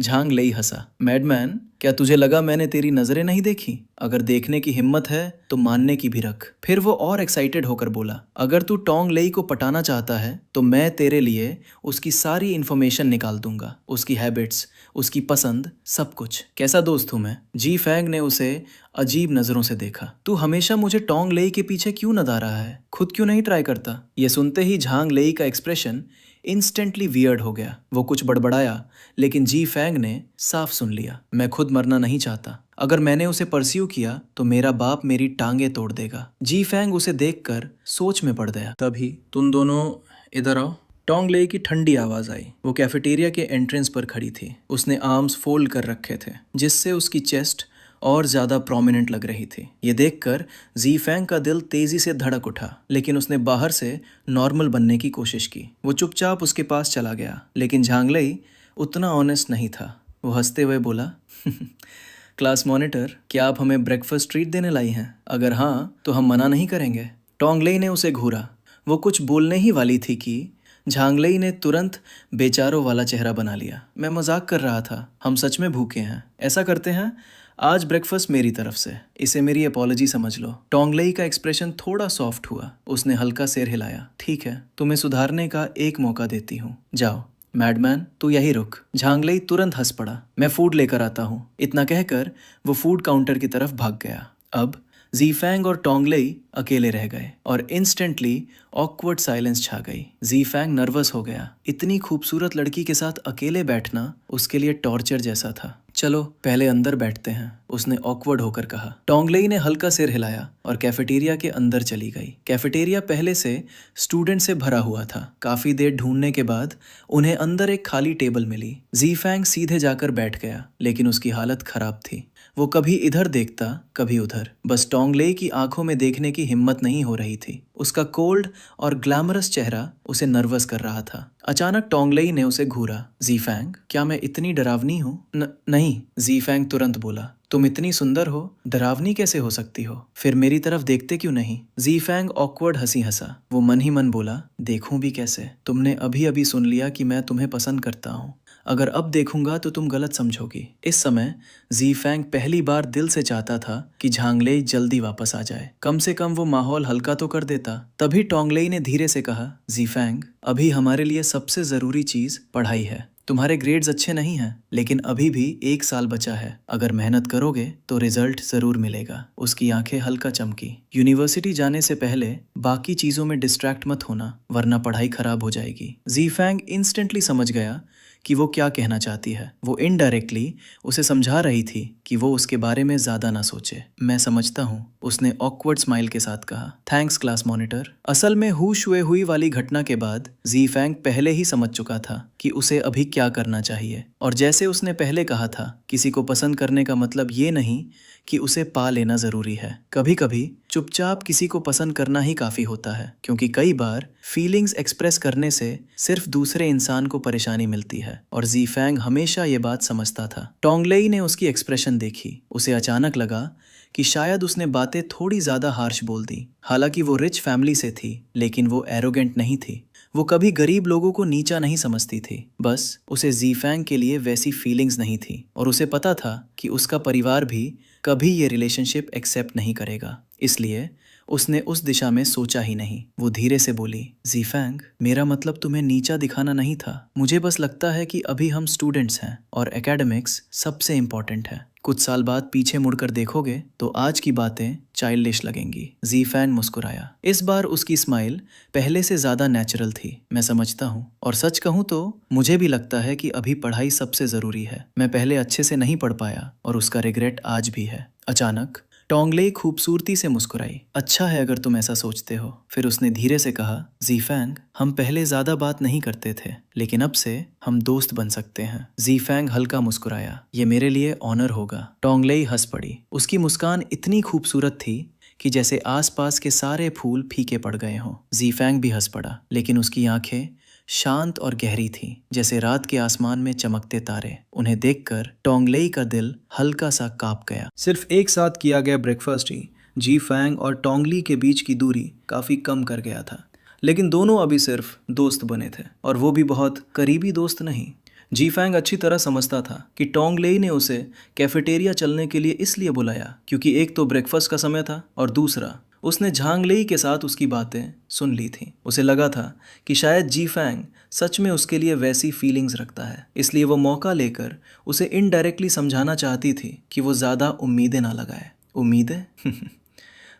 झांग लेई हंसा। मैडमैन, क्या तुझे लगा मैंने तेरी नजरें नहीं देखी? अगर देखने की हिम्मत है तो मानने की भी रख। फिर वो और एक्साइटेड होकर बोला, अगर तू टोंग लेई को पटाना चाहता है तो मैं तेरे लिए उसकी सारी इन्फॉर्मेशन निकाल दूंगा, उसकी हैबिट्स, उसकी पसंद, सब कुछ। कैसा दोस्त हूं मैं? जी फैंग ने उसे अजीब नजरों से देखा। तू हमेशा मुझे टोंग लेई के पीछे क्यों नदा रहा है? खुद क्यों नहीं ट्राई करता? ये सुनते ही झांग लेई का एक्सप्रेशन इंस्टेंटली वियर्ड हो गया। वो कुछ बड़बड़ाया, लेकिन जी फैंग ने साफ सुन लिया। मैं खुद मरना नहीं चाहता। अगर मैंने उसे परस्यू किया तो मेरा बाप मेरी टांगे तोड़ देगा। जी फैंग उसे देखकर सोच में पड़ गया। तभी, तुम दोनों इधर आओ। टोंग लेई की ठंडी आवाज आई। वो कैफेटेरिया के एंट्रेंस पर खड़ी थी। उसने आर्म्स फोल्ड कर रखे थे, जिससे उसकी चेस्ट और ज्यादा प्रोमिनेंट लग रही थी। ये देखकर जी फैंग का दिल तेजी से धड़क उठा, लेकिन उसने बाहर से नॉर्मल बनने की कोशिश की। वो चुपचाप उसके पास चला गया, लेकिन झांग लेई उतना ऑनेस्ट नहीं था। वो हंसते हुए बोला, क्लास मॉनिटर, क्या आप हमें ब्रेकफास्ट ट्रीट देने लाई हैं? अगर हाँ तो हम मना नहीं करेंगे। टोंग लेई ने उसे घूरा। वो कुछ बोलने ही वाली थी कि झांग लेई ने तुरंत बेचारों वाला चेहरा बना लिया। मैं मजाक कर रहा था, हम सच में भूखे हैं। ऐसा करते हैं, आज ब्रेकफास्ट मेरी तरफ से, इसे मेरी अपॉलजी समझ लो। टोंग लेई का एक्सप्रेशन थोड़ा सॉफ्ट हुआ। उसने हल्का सिर हिलाया। ठीक है, तुम्हें सुधारने का एक मौका देती हूँ, जाओ। मैडमैन, तू यही रुक। झांग लेई तुरंत हंस पड़ा। मैं फूड लेकर आता हूँ। इतना कहकर वो फूड काउंटर की तरफ भाग गया। अब जी फैंग और टोंग लेई अकेले रह गए और इंस्टेंटली ऑकवर्ड साइलेंस छा गई। जी फैंग नर्वस हो गया। इतनी खूबसूरत लड़की के साथ अकेले बैठना उसके लिए टॉर्चर जैसा था। चलो पहले अंदर बैठते हैं, उसने ऑकवर्ड होकर कहा। टोंग लेई ने हल्का सिर हिलाया और कैफेटेरिया के अंदर चली गई। कैफेटेरिया पहले से स्टूडेंट से भरा हुआ था। काफी देर ढूंढने के बाद उन्हें अंदर एक खाली टेबल मिली। जी फैंग सीधे जाकर बैठ गया, लेकिन उसकी हालत खराब थी। वो कभी इधर देखता, कभी उधर। बस टोंग लेई की आंखों में देखने की हिम्मत नहीं हो रही थी। उसका कोल्ड और ग्लैमरस चेहरा उसे नर्वस कर रहा था। अचानक टोंग लेई ने उसे घूरा। जी फैंग, क्या मैं इतनी डरावनी हूँ? नहीं, जी फैंग तुरंत बोला। तुम इतनी सुंदर हो, डरावनी कैसे हो सकती हो? फिर मेरी तरफ देखते क्यों नहीं? जी फैंग ऑकवर्ड हंसी हंसा। वो मन ही मन बोला, देखूं भी कैसे? तुमने अभी अभी सुन लिया कि मैं तुम्हें पसंद करता हूँ। अगर अब देखूंगा तो तुम गलत समझोगी। इस समय जी फैंग पहली बार दिल से चाहता था कि झांग लेई जल्दी वापस आ जाए। कम से कम वो माहौल हल्का तो कर देता। तभी टोंग लेई ने धीरे से कहा, जी फैंग, अभी हमारे लिए सबसे जरूरी चीज पढ़ाई है। तुम्हारे ग्रेड्स अच्छे नहीं हैं, लेकिन अभी भी 1 साल बचा है। अगर मेहनत करोगे तो रिजल्ट जरूर मिलेगा। उसकी आंखें हल्का चमकी। यूनिवर्सिटी जाने से पहले बाकी चीजों में डिस्ट्रैक्ट मत होना, वरना पढ़ाई खराब हो जाएगी। ज़ीफैंग इंस्टेंटली समझ गया कि वो क्या कहना चाहती है। वो इनडायरेक्टली उसे समझा रही थी कि वो उसके बारे में ज्यादा ना सोचे। मैं समझता हूँ, उसने ऑकवर्ड स्माइल के साथ कहा। Thanks class monitor. असल में होश हुए हुई वाली घटना के बाद ज़ीफैंग पहले ही समझ चुका था कि उसे अभी क्या करना चाहिए। और जैसे उसने पहले कहा था, किसी को पसंद करने का मतलब ये नहीं कि उसे पा लेना जरूरी है। कभी कभी चुपचाप किसी को पसंद करना ही काफी होता है, क्योंकि कई बार फीलिंग्स एक्सप्रेस करने से सिर्फ दूसरे इंसान को परेशानी मिलती है। और ज़ीफैंग हमेशा ये बात समझता था। टोंगलेई ने उसकी एक्सप्रेशन देखी। उसे अचानक लगा कि शायद उसने बातें थोड़ी ज्यादा हार्श बोल दी। हालांकि वो रिच फैमिली से थी, लेकिन वो एरोगेंट नहीं थी। वो कभी गरीब लोगों को नीचा नहीं समझती थी। बस उसे ज़ीफैंग के लिए वैसी फीलिंग्स नहीं थी, और उसे पता था कि उसका परिवार भी कभी ये रिलेशनशिप एक्सेप्ट नहीं करेगा। इसलिए उसने उस दिशा में सोचा ही नहीं। वो धीरे से बोली, ज़ीफैंग, मेरा मतलब तुम्हें नीचा दिखाना नहीं था। मुझे बस लगता है कि अभी हम स्टूडेंट्स हैं और एकेडमिक्स सबसे इम्पोर्टेंट है। कुछ साल बाद पीछे मुड़कर देखोगे तो आज की बातें चाइल्डिश लगेंगी। ज़ीफैंग मुस्कुराया। इस बार उसकी स्माइल पहले से ज्यादा नेचुरल थी। मैं समझता हूँ, और सच कहूँ तो मुझे भी लगता है कि अभी पढ़ाई सबसे जरूरी है। मैं पहले अच्छे से नहीं पढ़ पाया और उसका रिग्रेट आज भी है। अचानक टोंगले खूबसूरती से मुस्कुराई। अच्छा है अगर तुम ऐसा सोचते हो। फिर उसने धीरे से कहा, ज़ीफैंग, हम पहले ज्यादा बात नहीं करते थे, लेकिन अब से हम दोस्त बन सकते हैं। ज़ीफैंग हल्का मुस्कुराया। ये मेरे लिए ऑनर होगा। टोंगले हंस पड़ी। उसकी मुस्कान इतनी खूबसूरत थी कि जैसे आसपास के सारे फूल फीके पड़ गए हों। ज़ीफैंग भी हंस पड़ा, लेकिन उसकी आंखें शांत और गहरी थीं, जैसे रात के आसमान में चमकते तारे। उन्हें देखकर टोंगलेई का दिल हल्का सा कांप गया। सिर्फ एक साथ किया गया ब्रेकफास्ट ही ज़ीफैंग और टोंगली के बीच की दूरी काफी कम कर गया था। लेकिन दोनों अभी सिर्फ दोस्त बने थे, और वो भी बहुत करीबी दोस्त नहीं। ज़ीफैंग अच्छी तरह समझता था कि टोंगलेई ने उसे कैफेटेरिया चलने के लिए इसलिए बुलाया क्योंकि एक तो ब्रेकफास्ट का समय था, और दूसरा उसने झांगलेई के साथ उसकी बातें सुन ली थी। उसे लगा था कि शायद ज़ीफैंग सच में उसके लिए वैसी फीलिंग्स रखता है। इसलिए वो मौका लेकर उसे इनडायरेक्टली समझाना चाहती थी कि वो ज़्यादा उम्मीदें ना लगाए। उम्मीदें?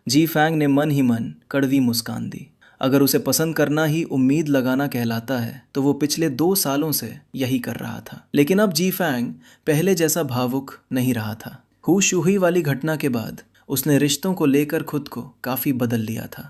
ज़ीफैंग ने मन ही मन कड़वी मुस्कान दी। अगर उसे पसंद करना ही उम्मीद लगाना कहलाता है तो वो पिछले 2 सालों से यही कर रहा था। लेकिन अब ज़ीफैंग पहले जैसा भावुक नहीं रहा था। हुई वाली घटना के बाद उसने रिश्तों को लेकर खुद को काफ़ी बदल लिया था।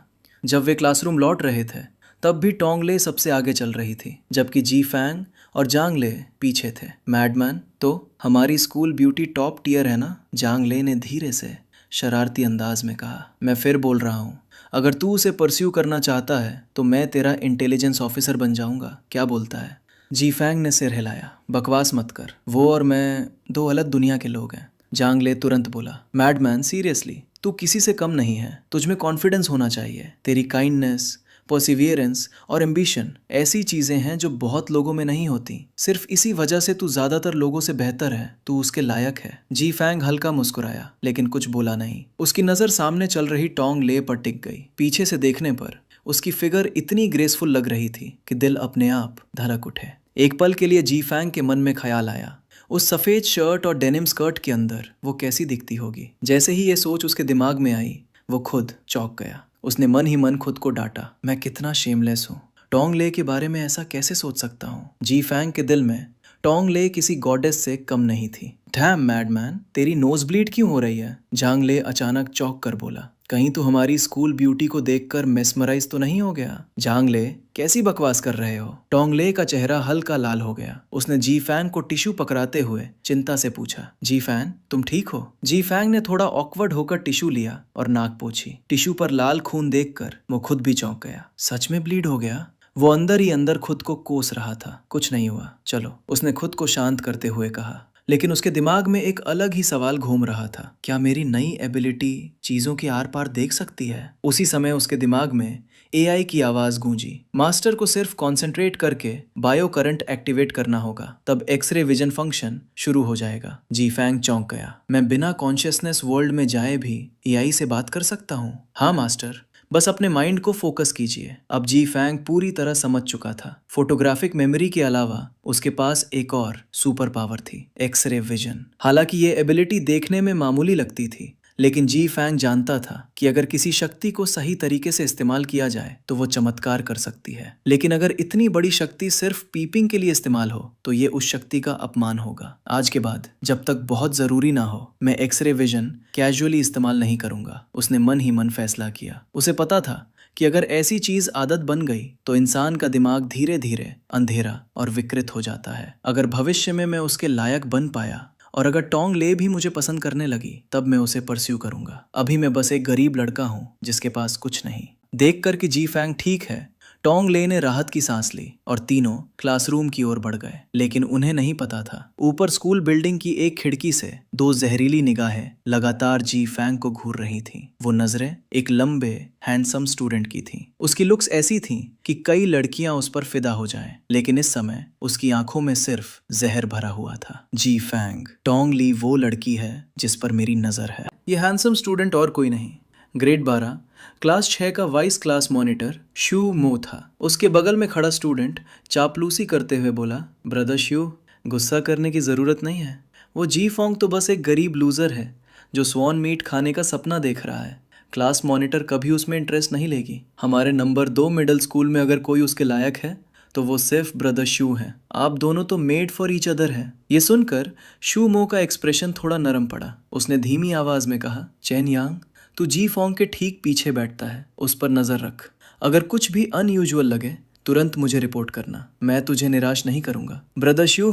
जब वे क्लासरूम लौट रहे थे तब भी टोंगले सबसे आगे चल रही थी, जबकि ज़ीफैंग और जांगले पीछे थे। मैडमैन, तो हमारी स्कूल ब्यूटी टॉप टियर है ना? जांगले ने धीरे से शरारती अंदाज में कहा। मैं फिर बोल रहा हूँ, अगर तू उसे परस्यू करना चाहता है तो मैं तेरा इंटेलिजेंस ऑफिसर बन जाऊंगा। क्या बोलता है? ज़ीफैंग ने सिर हिलाया। बकवास मत कर, वो और मैं 2 अलग दुनिया के लोग हैं। जांगले तुरंत बोला, मैडमैन सीरियसली, तू किसी से कम नहीं है। तुझमें कॉन्फिडेंस होना चाहिए। तेरी काइंडनेस, पर्सिवियरेंस और एम्बिशन ऐसी चीजें हैं जो बहुत लोगों में नहीं होती। सिर्फ इसी वजह से तू ज्यादातर लोगों से बेहतर है। तू उसके लायक है। ज़ीफैंग हल्का मुस्कुराया, लेकिन कुछ बोला नहीं। उसकी नजर सामने चल रही टोंगले पर टिक गई। पीछे से देखने पर उसकी फिगर इतनी ग्रेसफुल लग रही थी कि दिल अपने आप धड़क उठे। एक पल के लिए ज़ीफैंग के मन में ख्याल आया, उस सफ़ेद शर्ट और डेनिम स्कर्ट के अंदर वो कैसी दिखती होगी। जैसे ही ये सोच उसके दिमाग में आई, वो खुद चौंक गया। उसने मन ही मन खुद को डांटा, मैं कितना शेमलेस हूँ। टोंगले के बारे में ऐसा कैसे सोच सकता हूँ? ज़ीफैंग के दिल में टोंगले किसी गॉडेस से कम नहीं थी। डैम मैडमैन, तेरी नोज ब्लीड क्यों हो रही है? जांगले अचानक चौंक कर बोला। कहीं तू हमारी स्कूल ब्यूटी को देखकर मेस्मराइज तो नहीं हो गया? जांगले, कैसी बकवास कर रहे हो? टोंगले का चेहरा हल्का लाल हो गया। उसने ज़ीफैंग को टिश्यू पकड़ाते हुए चिंता से पूछा, ज़ीफैंग, तुम ठीक हो? ज़ीफैंग ने थोड़ा ऑकवर्ड होकर टिश्यू लिया और नाक पोंछी। टिश्यू पर लाल खून देखकर वो खुद भी चौंक गया। सच में ब्लीड हो गया? वो अंदर ही अंदर खुद को कोस रहा था। कुछ नहीं हुआ, चलो, उसने खुद को शांत करते हुए कहा। लेकिन उसके दिमाग में एक अलग ही सवाल घूम रहा था, क्या मेरी नई एबिलिटी चीजों के आर पार देख सकती है? उसी समय उसके दिमाग में एआई की आवाज गूंजी, मास्टर को सिर्फ कंसंट्रेट करके बायो करंट एक्टिवेट करना होगा, तब एक्सरे विजन फंक्शन शुरू हो जाएगा। ज़ीफैंग चौंक गया। मैं बिना कॉन्शियसनेस वर्ल्ड में जाए भी एआई से बात कर सकता हूँ? हाँ मास्टर, बस अपने माइंड को फोकस कीजिए। अब जी फैंग पूरी तरह समझ चुका था। फोटोग्राफिक मेमोरी के अलावा उसके पास एक और सुपर पावर थी, एक्सरे विजन। हालांकि ये एबिलिटी देखने में मामूली लगती थी, लेकिन जी फैंग जानता था कि अगर किसी शक्ति को सही तरीके से इस्तेमाल किया जाए तो वो चमत्कार कर सकती है। लेकिन अगर इतनी बड़ी शक्ति सिर्फ पीपिंग के लिए इस्तेमाल हो तो ये उस शक्ति का अपमान होगा। आज के बाद जब तक बहुत जरूरी ना हो, मैं एक्सरे विजन कैजुअली इस्तेमाल नहीं करूंगा। उसने मन ही मन फैसला किया। उसे पता था कि अगर ऐसी चीज आदत बन गई तो इंसान का दिमाग धीरे धीरे अंधेरा और विकृत हो जाता है। अगर भविष्य में मैं उसके लायक बन पाया और अगर टोंग ले भी मुझे पसंद करने लगी, तब मैं उसे परस्यू करूंगा। अभी मैं बस एक गरीब लड़का हूं जिसके पास कुछ नहीं। देख कर कि जी फैंग ठीक है, टोंग ले ने राहत की सांस ली और तीनों क्लासरूम की ओर बढ़ गए। लेकिन उन्हें नहीं पता था, ऊपर स्कूल बिल्डिंग की एक खिड़की से दो जहरीली निगाहें लगातार जी फैंग को घूर रही थीं। वो नजरें एक लंबे हैंडसम स्टूडेंट की थीं। उसकी लुक्स ऐसी थीं कि कई लड़कियां उस पर फिदा हो जाएं। लेकिन इस समय उसकी आंखों में सिर्फ जहर भरा हुआ था। जी फैंग, टोंग ली वो लड़की है जिस पर मेरी नजर है। ये हैंडसम स्टूडेंट और कोई नहीं, ग्रेड 12 क्लास 6 का वाइस क्लास मॉनिटर शू मो था। उसके बगल में खड़ा स्टूडेंट चापलूसी करते हुए बोला, ब्रदर शू, गुस्सा करने की ज़रूरत नहीं है। वो जी फॉन्ग तो बस एक गरीब लूज़र है जो स्वॉन मीट खाने का सपना देख रहा है। क्लास मॉनिटर कभी उसमें इंटरेस्ट नहीं लेगी। हमारे नंबर 2 मिडिल स्कूल में अगर कोई उसके लायक है तो वो सिर्फ ब्रदर शू हैं। आप दोनों तो मेड फॉर ईच अदर हैं। ये सुनकर शू मो का एक्सप्रेशन थोड़ा नरम पड़ा। उसने धीमी आवाज़ में कहा, चेन यांग, तू जी फॉन्ग के ठीक पीछे बैठता है, उस पर नजर रख। अगर कुछ भी अनयूजुअल लगे तुरंत मुझे रिपोर्ट करना। मैं तुझे निराश नहीं करूंगा। ब्रदर शू,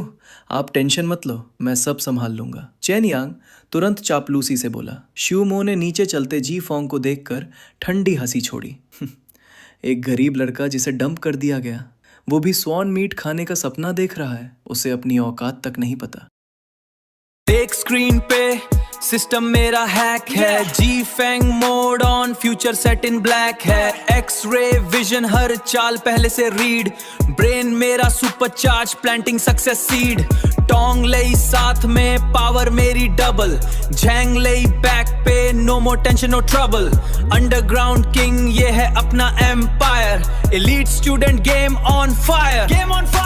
आप टेंशन मत लो, मैं सब संभाल लूंगा। चेन यांग तुरंत चापलूसी से बोला। शू मो ने नीचे चलते जी फॉन्ग को देखकर ठंडी हंसी छोड़ी। एक गरीब लड़का जिसे डंप कर दिया गया, वो भी स्वॉन मीट खाने का सपना देख रहा है। उसे अपनी औकात तक नहीं पता। देख स्क्रीन पे सिस्टम मेरा हैक है। G fang mode on, future set in black है। एक्स-रे विजन हर चाल पहले से रीड। ब्रेन मेरा supercharge, planting success seed. Tong Lei साथ में, पावर मेरी डबल। झैंग लेई बैक पे, no more tension no trouble. Underground king ये है अपना empire. Elite student game on fire, game on fire.